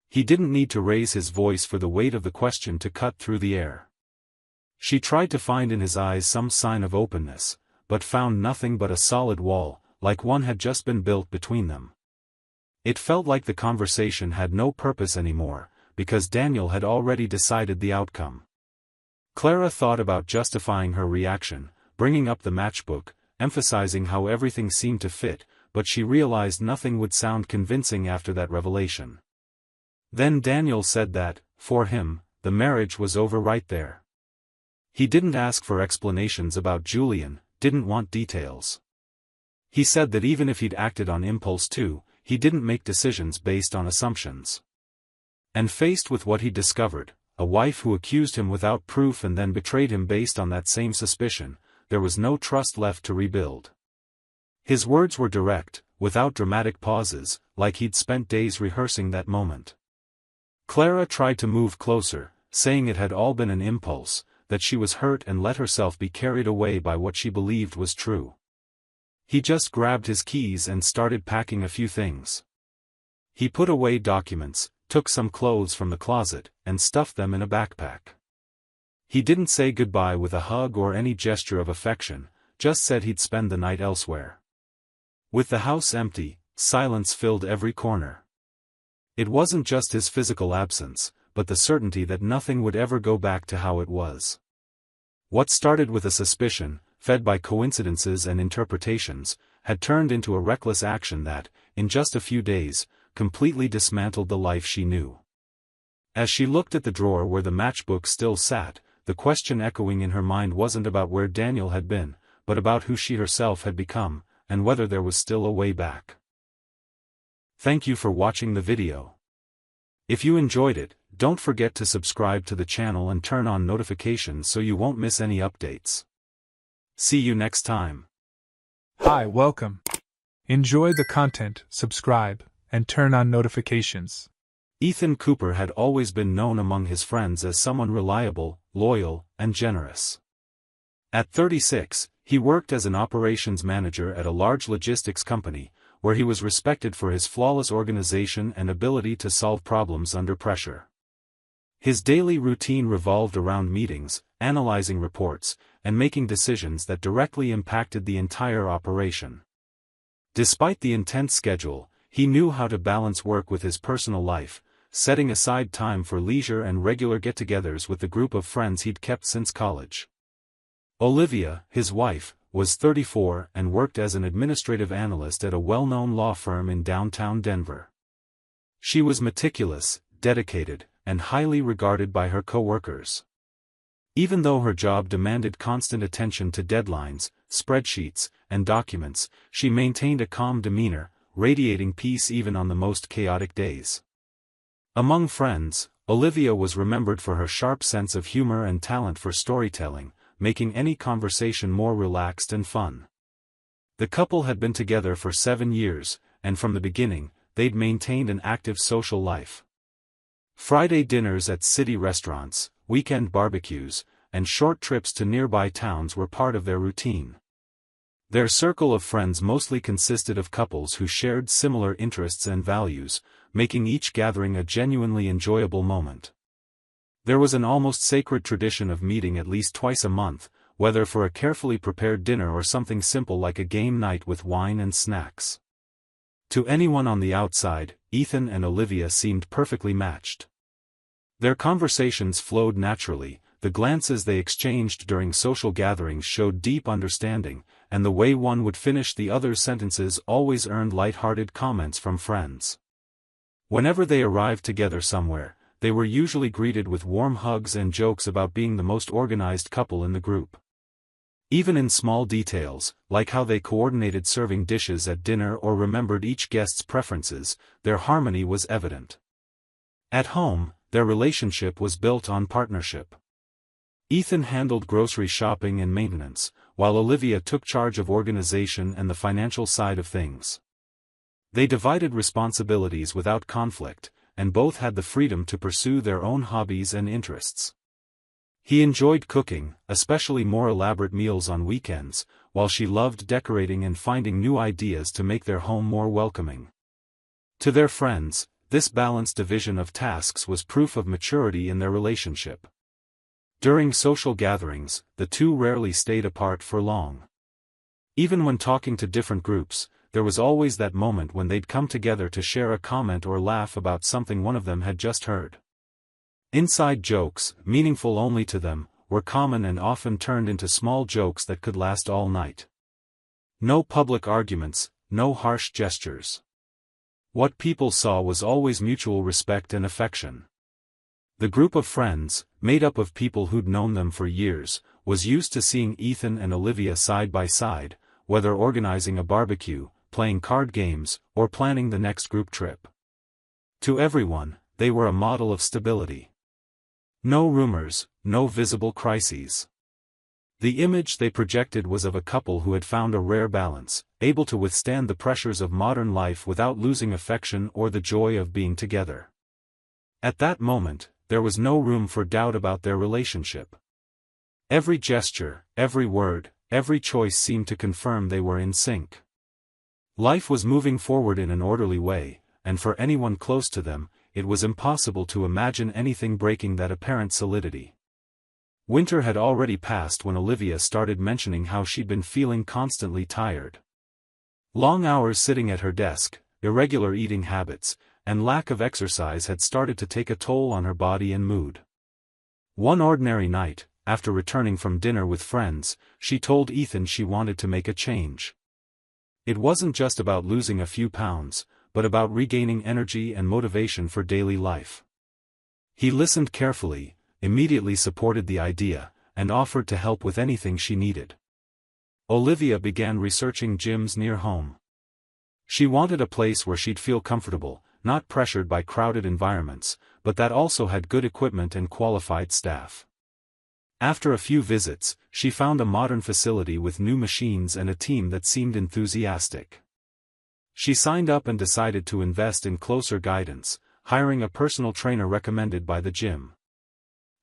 He didn't need to raise his voice for the weight of the question to cut through the air. She tried to find in his eyes some sign of openness, but found nothing but a solid wall, like one had just been built between them. It felt like the conversation had no purpose anymore, because Daniel had already decided the outcome. Clara thought about justifying her reaction, bringing up the matchbook, emphasizing how everything seemed to fit, but she realized nothing would sound convincing after that revelation. Then Daniel said that, for him, the marriage was over right there. He didn't ask for explanations about Julian, didn't want details. He said that even if he'd acted on impulse too, he didn't make decisions based on assumptions. And faced with what he'd discovered, a wife who accused him without proof and then betrayed him based on that same suspicion, there was no trust left to rebuild. His words were direct, without dramatic pauses, like he'd spent days rehearsing that moment. Clara tried to move closer, saying it had all been an impulse, that she was hurt and let herself be carried away by what she believed was true. He just grabbed his keys and started packing a few things. He put away documents, took some clothes from the closet, and stuffed them in a backpack. He didn't say goodbye with a hug or any gesture of affection, just said he'd spend the night elsewhere. With the house empty, silence filled every corner. It wasn't just his physical absence, but the certainty that nothing would ever go back to how it was. What started with a suspicion, fed by coincidences and interpretations, had turned into a reckless action that, in just a few days, completely dismantled the life she knew. As she looked at the drawer where the matchbook still sat, the question echoing in her mind wasn't about where Daniel had been, but about who she herself had become, and whether there was still a way back. Thank you for watching the video. If you enjoyed it, don't forget to subscribe to the channel and turn on notifications so you won't miss any updates. See you next time. Hi, welcome. Enjoy the content, subscribe, and turn on notifications. Ethan Cooper had always been known among his friends as someone reliable, loyal, and generous. At 36, he worked as an operations manager at a large logistics company, where he was respected for his flawless organization and ability to solve problems under pressure. His daily routine revolved around meetings, analyzing reports, and making decisions that directly impacted the entire operation. Despite the intense schedule, he knew how to balance work with his personal life, setting aside time for leisure and regular get-togethers with the group of friends he'd kept since college. Olivia, his wife, was 34 and worked as an administrative analyst at a well-known law firm in downtown Denver. She was meticulous, dedicated, and highly regarded by her co-workers. Even though her job demanded constant attention to deadlines, spreadsheets, and documents, she maintained a calm demeanor, radiating peace even on the most chaotic days. Among friends, Olivia was remembered for her sharp sense of humor and talent for storytelling, making any conversation more relaxed and fun. The couple had been together for 7 years, and from the beginning, they'd maintained an active social life. Friday dinners at city restaurants, weekend barbecues, and short trips to nearby towns were part of their routine. Their circle of friends mostly consisted of couples who shared similar interests and values, making each gathering a genuinely enjoyable moment. There was an almost sacred tradition of meeting at least twice a month, whether for a carefully prepared dinner or something simple like a game night with wine and snacks. To anyone on the outside, Ethan and Olivia seemed perfectly matched. Their conversations flowed naturally, the glances they exchanged during social gatherings showed deep understanding, and the way one would finish the other's sentences always earned light-hearted comments from friends. Whenever they arrived together somewhere, they were usually greeted with warm hugs and jokes about being the most organized couple in the group. Even in small details, like how they coordinated serving dishes at dinner or remembered each guest's preferences, their harmony was evident. At home, their relationship was built on partnership. Ethan handled grocery shopping and maintenance, while Olivia took charge of organization and the financial side of things. They divided responsibilities without conflict, and both had the freedom to pursue their own hobbies and interests. He enjoyed cooking, especially more elaborate meals on weekends, while she loved decorating and finding new ideas to make their home more welcoming. To their friends, this balanced division of tasks was proof of maturity in their relationship. During social gatherings, the two rarely stayed apart for long. Even when talking to different groups, there was always that moment when they'd come together to share a comment or laugh about something one of them had just heard. Inside jokes, meaningful only to them, were common and often turned into small jokes that could last all night. No public arguments, no harsh gestures. What people saw was always mutual respect and affection. The group of friends, made up of people who'd known them for years, was used to seeing Ethan and Olivia side by side, whether organizing a barbecue, playing card games, or planning the next group trip. To everyone, they were a model of stability. No rumors, no visible crises. The image they projected was of a couple who had found a rare balance, able to withstand the pressures of modern life without losing affection or the joy of being together. At that moment, there was no room for doubt about their relationship. Every gesture, every word, every choice seemed to confirm they were in sync. Life was moving forward in an orderly way, and for anyone close to them, it was impossible to imagine anything breaking that apparent solidity. Winter had already passed when Olivia started mentioning how she'd been feeling constantly tired. Long hours sitting at her desk, irregular eating habits, and lack of exercise had started to take a toll on her body and mood. One ordinary night, after returning from dinner with friends, she told Ethan she wanted to make a change. It wasn't just about losing a few pounds, but about regaining energy and motivation for daily life. He listened carefully, immediately supported the idea, and offered to help with anything she needed. Olivia began researching gyms near home. She wanted a place where she'd feel comfortable, not pressured by crowded environments, but that also had good equipment and qualified staff. After a few visits, she found a modern facility with new machines and a team that seemed enthusiastic. She signed up and decided to invest in closer guidance, hiring a personal trainer recommended by the gym.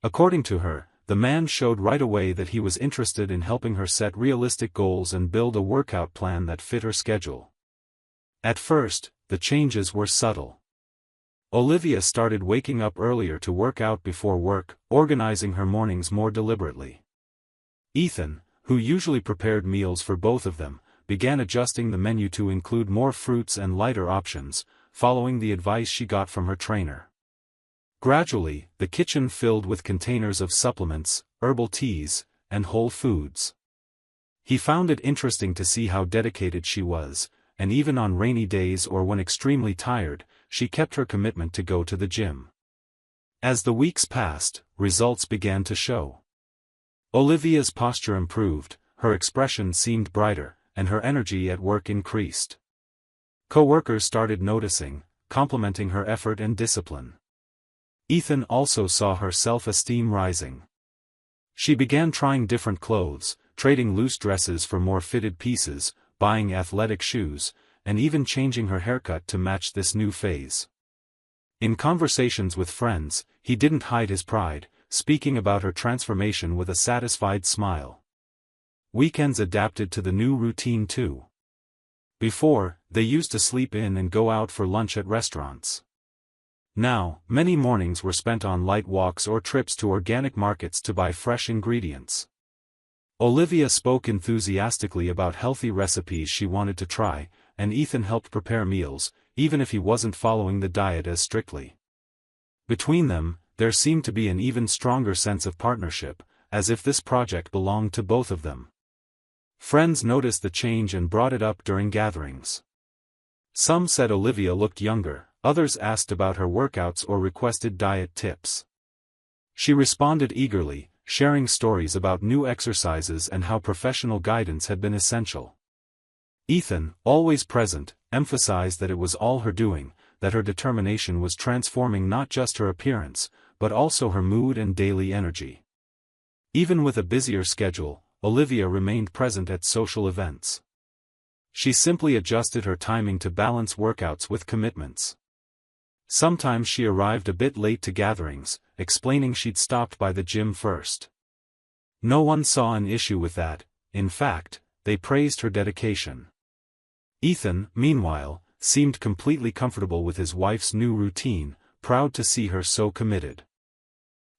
According to her, the man showed right away that he was interested in helping her set realistic goals and build a workout plan that fit her schedule. At first, the changes were subtle. Olivia started waking up earlier to work out before work, organizing her mornings more deliberately. Ethan, who usually prepared meals for both of them, began adjusting the menu to include more fruits and lighter options, following the advice she got from her trainer. Gradually, the kitchen filled with containers of supplements, herbal teas, and whole foods. He found it interesting to see how dedicated she was, and even on rainy days or when extremely tired, she kept her commitment to go to the gym. As the weeks passed, results began to show. Olivia's posture improved, her expression seemed brighter, and her energy at work increased. Co-workers started noticing, complimenting her effort and discipline. Ethan also saw her self-esteem rising. She began trying different clothes, trading loose dresses for more fitted pieces, buying athletic shoes, and even changing her haircut to match this new phase. In conversations with friends, he didn't hide his pride, speaking about her transformation with a satisfied smile. Weekends adapted to the new routine too. Before, they used to sleep in and go out for lunch at restaurants. Now, many mornings were spent on light walks or trips to organic markets to buy fresh ingredients. Olivia spoke enthusiastically about healthy recipes she wanted to try, and Ethan helped prepare meals, even if he wasn't following the diet as strictly. Between them, there seemed to be an even stronger sense of partnership, as if this project belonged to both of them. Friends noticed the change and brought it up during gatherings. Some said Olivia looked younger, others asked about her workouts or requested diet tips. She responded eagerly, sharing stories about new exercises and how professional guidance had been essential. Ethan, always present, emphasized that it was all her doing, that her determination was transforming not just her appearance, but also her mood and daily energy. Even with a busier schedule, Olivia remained present at social events. She simply adjusted her timing to balance workouts with commitments. Sometimes she arrived a bit late to gatherings, explaining she'd stopped by the gym first. No one saw an issue with that, in fact, they praised her dedication. Ethan, meanwhile, seemed completely comfortable with his wife's new routine, proud to see her so committed.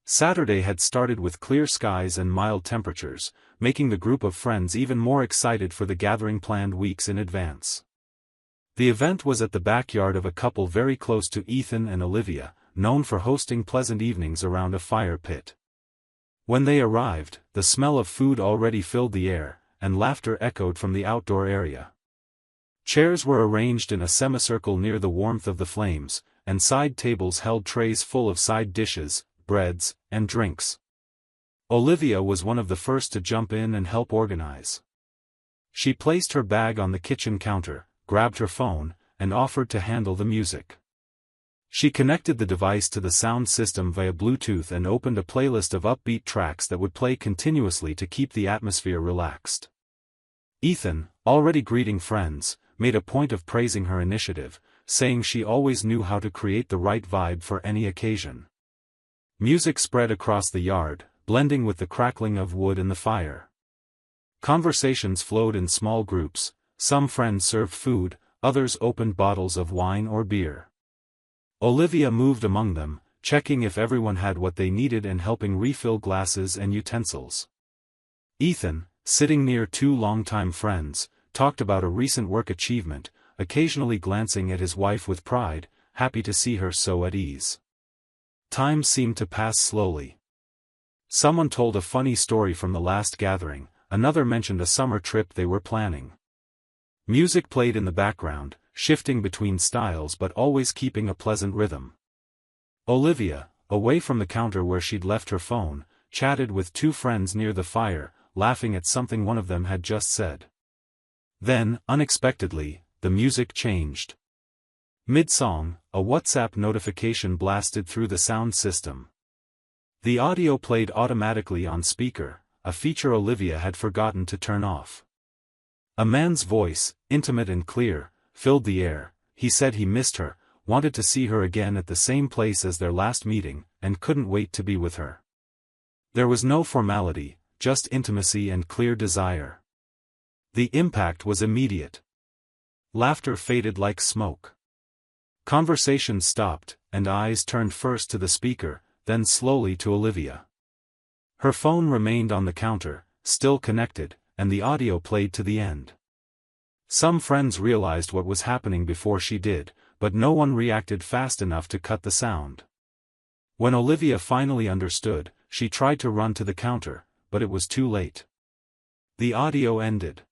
Saturday had started with clear skies and mild temperatures, making the group of friends even more excited for the gathering planned weeks in advance. The event was at the backyard of a couple very close to Ethan and Olivia, known for hosting pleasant evenings around a fire pit. When they arrived, the smell of food already filled the air, and laughter echoed from the outdoor area. Chairs were arranged in a semicircle near the warmth of the flames, and side tables held trays full of side dishes, breads, and drinks. Olivia was one of the first to jump in and help organize. She placed her bag on the kitchen counter, grabbed her phone, and offered to handle the music. She connected the device to the sound system via Bluetooth and opened a playlist of upbeat tracks that would play continuously to keep the atmosphere relaxed. Ethan, already greeting friends, made a point of praising her initiative, saying she always knew how to create the right vibe for any occasion. Music spread across the yard, blending with the crackling of wood in the fire. Conversations flowed in small groups, some friends served food, others opened bottles of wine or beer. Olivia moved among them, checking if everyone had what they needed and helping refill glasses and utensils. Ethan, sitting near two longtime friends, talked about a recent work achievement, occasionally glancing at his wife with pride, happy to see her so at ease. Time seemed to pass slowly. Someone told a funny story from the last gathering, another mentioned a summer trip they were planning. Music played in the background, shifting between styles but always keeping a pleasant rhythm. Olivia, away from the counter where she'd left her phone, chatted with two friends near the fire, laughing at something one of them had just said. Then, unexpectedly, the music changed. Mid-song, a WhatsApp notification blasted through the sound system. The audio played automatically on speaker, a feature Olivia had forgotten to turn off. A man's voice, intimate and clear, filled the air. He said he missed her, wanted to see her again at the same place as their last meeting, and couldn't wait to be with her. There was no formality, just intimacy and clear desire. The impact was immediate. Laughter faded like smoke. Conversations stopped, and eyes turned first to the speaker, then slowly to Olivia. Her phone remained on the counter, still connected, and the audio played to the end. Some friends realized what was happening before she did, but no one reacted fast enough to cut the sound. When Olivia finally understood, she tried to run to the counter, but it was too late. The audio ended.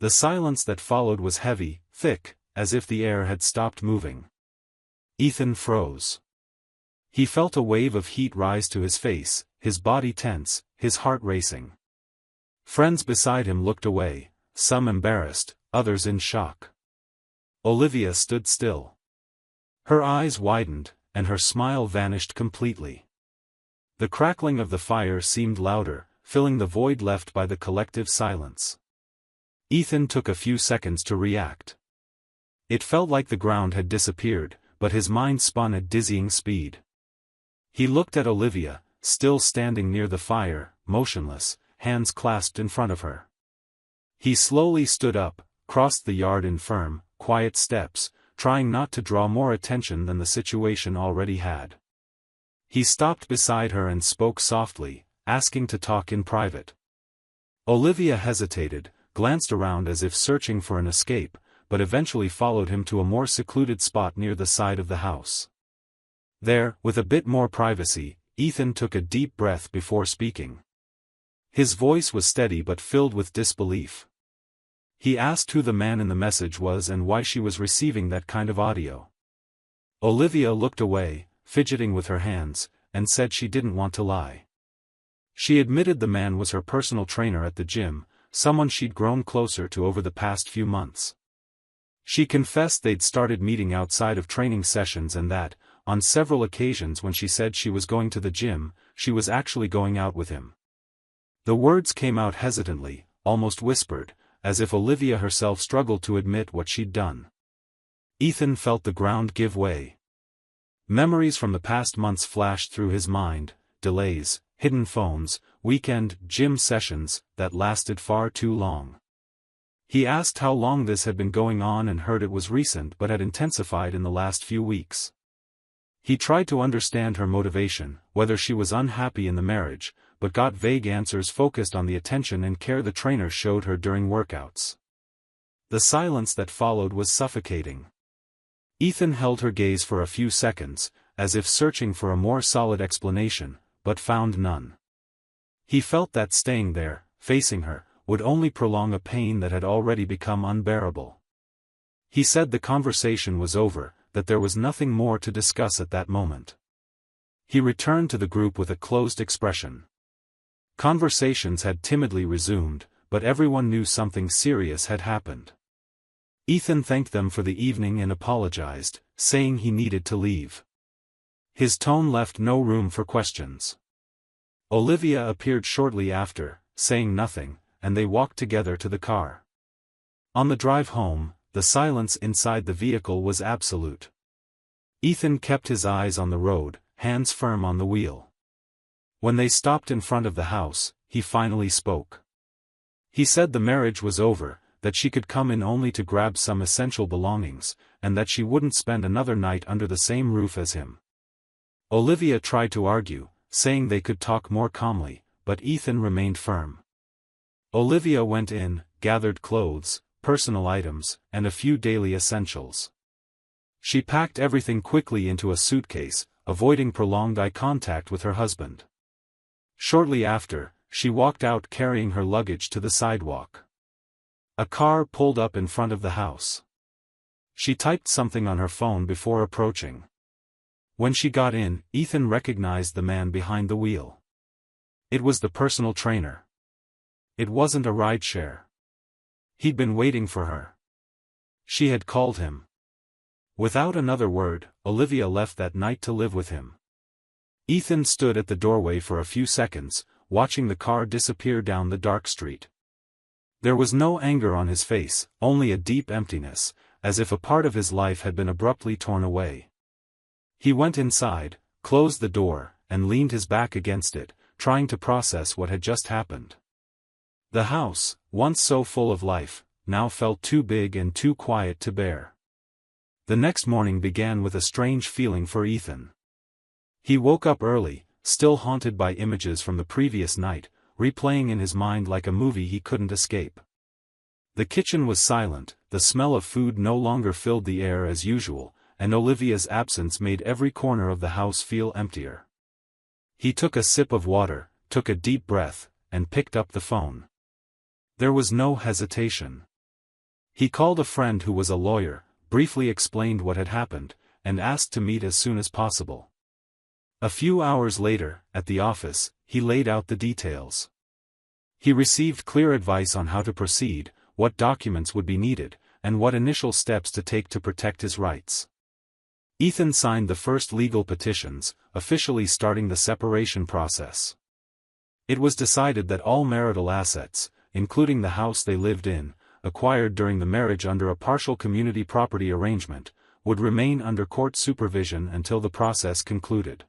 The silence that followed was heavy, thick, as if the air had stopped moving. Ethan froze. He felt a wave of heat rise to his face, his body tense, his heart racing. Friends beside him looked away, some embarrassed, others in shock. Olivia stood still. Her eyes widened, and her smile vanished completely. The crackling of the fire seemed louder, filling the void left by the collective silence. Ethan took a few seconds to react. It felt like the ground had disappeared, but his mind spun at dizzying speed. He looked at Olivia, still standing near the fire, motionless, hands clasped in front of her. He slowly stood up, crossed the yard in firm, quiet steps, trying not to draw more attention than the situation already had. He stopped beside her and spoke softly, asking to talk in private. Olivia hesitated, glanced around as if searching for an escape, but eventually followed him to a more secluded spot near the side of the house. There, with a bit more privacy, Ethan took a deep breath before speaking. His voice was steady but filled with disbelief. He asked who the man in the message was and why she was receiving that kind of audio. Olivia looked away, fidgeting with her hands, and said she didn't want to lie. She admitted the man was her personal trainer at the gym, someone she'd grown closer to over the past few months. She confessed they'd started meeting outside of training sessions and that, on several occasions when she said she was going to the gym, she was actually going out with him. The words came out hesitantly, almost whispered, as if Olivia herself struggled to admit what she'd done. Ethan felt the ground give way. Memories from the past months flashed through his mind, delays, hidden phones, weekend gym sessions that lasted far too long. He asked how long this had been going on and heard it was recent but had intensified in the last few weeks. He tried to understand her motivation, whether she was unhappy in the marriage, but got vague answers focused on the attention and care the trainer showed her during workouts. The silence that followed was suffocating. Ethan held her gaze for a few seconds, as if searching for a more solid explanation, but found none. He felt that staying there, facing her, would only prolong a pain that had already become unbearable. He said the conversation was over, that there was nothing more to discuss at that moment. He returned to the group with a closed expression. Conversations had timidly resumed, but everyone knew something serious had happened. Ethan thanked them for the evening and apologized, saying he needed to leave. His tone left no room for questions. Olivia appeared shortly after, saying nothing, and they walked together to the car. On the drive home, the silence inside the vehicle was absolute. Ethan kept his eyes on the road, hands firm on the wheel. When they stopped in front of the house, he finally spoke. He said the marriage was over, that she could come in only to grab some essential belongings, and that she wouldn't spend another night under the same roof as him. Olivia tried to argue, saying they could talk more calmly, but Ethan remained firm. Olivia went in, gathered clothes, personal items, and a few daily essentials. She packed everything quickly into a suitcase, avoiding prolonged eye contact with her husband. Shortly after, she walked out carrying her luggage to the sidewalk. A car pulled up in front of the house. She typed something on her phone before approaching. When she got in, Ethan recognized the man behind the wheel. It was the personal trainer. It wasn't a rideshare. He'd been waiting for her. She had called him. Without another word, Olivia left that night to live with him. Ethan stood at the doorway for a few seconds, watching the car disappear down the dark street. There was no anger on his face, only a deep emptiness, as if a part of his life had been abruptly torn away. He went inside, closed the door, and leaned his back against it, trying to process what had just happened. The house, once so full of life, now felt too big and too quiet to bear. The next morning began with a strange feeling for Ethan. He woke up early, still haunted by images from the previous night, replaying in his mind like a movie he couldn't escape. The kitchen was silent, the smell of food no longer filled the air as usual, and Olivia's absence made every corner of the house feel emptier. He took a sip of water, took a deep breath, and picked up the phone. There was no hesitation. He called a friend who was a lawyer, briefly explained what had happened, and asked to meet as soon as possible. A few hours later, at the office, he laid out the details. He received clear advice on how to proceed, what documents would be needed, and what initial steps to take to protect his rights. Ethan signed the first legal petitions, officially starting the separation process. It was decided that all marital assets, including the house they lived in, acquired during the marriage under a partial community property arrangement, would remain under court supervision until the process concluded.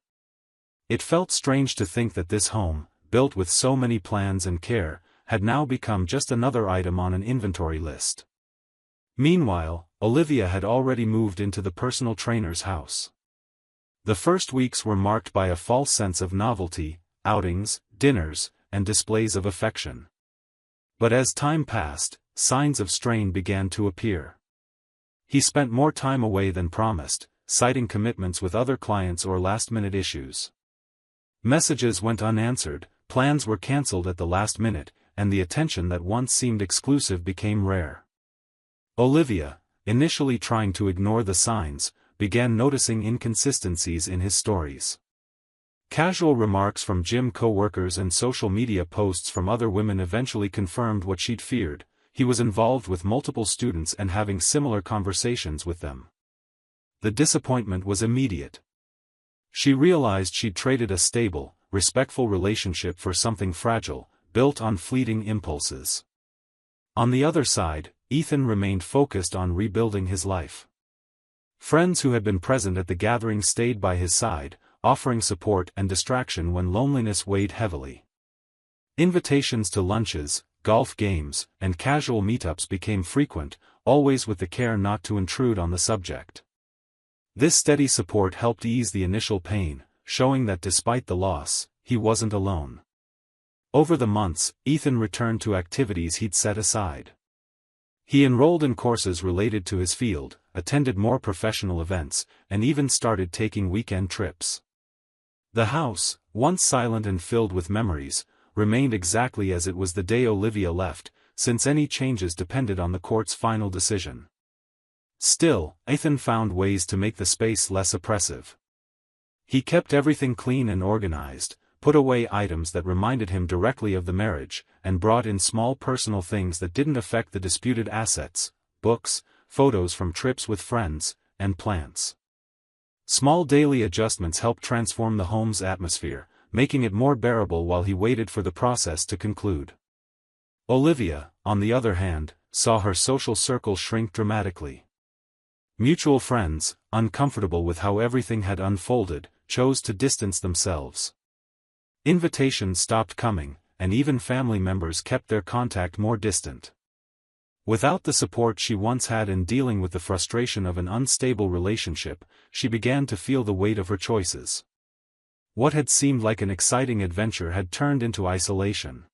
It felt strange to think that this home, built with so many plans and care, had now become just another item on an inventory list. Meanwhile, Olivia had already moved into the personal trainer's house. The first weeks were marked by a false sense of novelty, outings, dinners, and displays of affection. But as time passed, signs of strain began to appear. He spent more time away than promised, citing commitments with other clients or last-minute issues. Messages went unanswered, plans were cancelled at the last minute, and the attention that once seemed exclusive became rare. Olivia, initially trying to ignore the signs, began noticing inconsistencies in his stories. Casual remarks from gym co-workers and social media posts from other women eventually confirmed what she'd feared: he was involved with multiple students and having similar conversations with them. The disappointment was immediate. She realized she'd traded a stable, respectful relationship for something fragile, built on fleeting impulses. On the other side, Ethan remained focused on rebuilding his life. Friends who had been present at the gathering stayed by his side, offering support and distraction when loneliness weighed heavily. Invitations to lunches, golf games, and casual meetups became frequent, always with the care not to intrude on the subject. This steady support helped ease the initial pain, showing that despite the loss, he wasn't alone. Over the months, Ethan returned to activities he'd set aside. He enrolled in courses related to his field, attended more professional events, and even started taking weekend trips. The house, once silent and filled with memories, remained exactly as it was the day Olivia left, since any changes depended on the court's final decision. Still, Ethan found ways to make the space less oppressive. He kept everything clean and organized, put away items that reminded him directly of the marriage, and brought in small personal things that didn't affect the disputed assets: books, photos from trips with friends, and plants. Small daily adjustments helped transform the home's atmosphere, making it more bearable while he waited for the process to conclude. Olivia, on the other hand, saw her social circle shrink dramatically. Mutual friends, uncomfortable with how everything had unfolded, chose to distance themselves. Invitations stopped coming, and even family members kept their contact more distant. Without the support she once had in dealing with the frustration of an unstable relationship, she began to feel the weight of her choices. What had seemed like an exciting adventure had turned into isolation.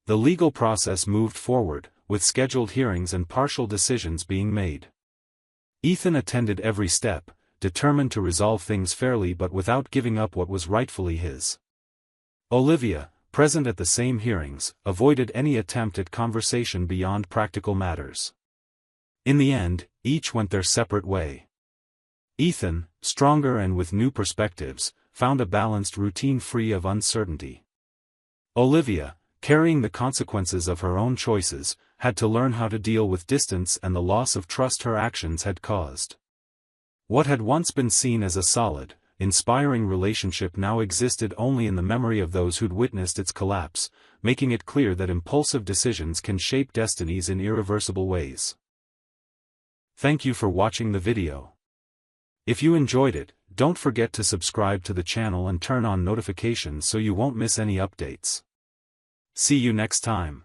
The legal process moved forward, with scheduled hearings and partial decisions being made. Ethan attended every step, determined to resolve things fairly but without giving up what was rightfully his. Olivia, present at the same hearings, avoided any attempt at conversation beyond practical matters. In the end, each went their separate way. Ethan, stronger and with new perspectives, found a balanced routine free of uncertainty. Olivia, carrying the consequences of her own choices, had to learn how to deal with distance and the loss of trust her actions had caused. What had once been seen as a solid, inspiring relationship now existed only in the memory of those who'd witnessed its collapse, making it clear that impulsive decisions can shape destinies in irreversible ways. Thank you for watching the video. If you enjoyed it, don't forget to subscribe to the channel and turn on notifications so you won't miss any updates. See you next time.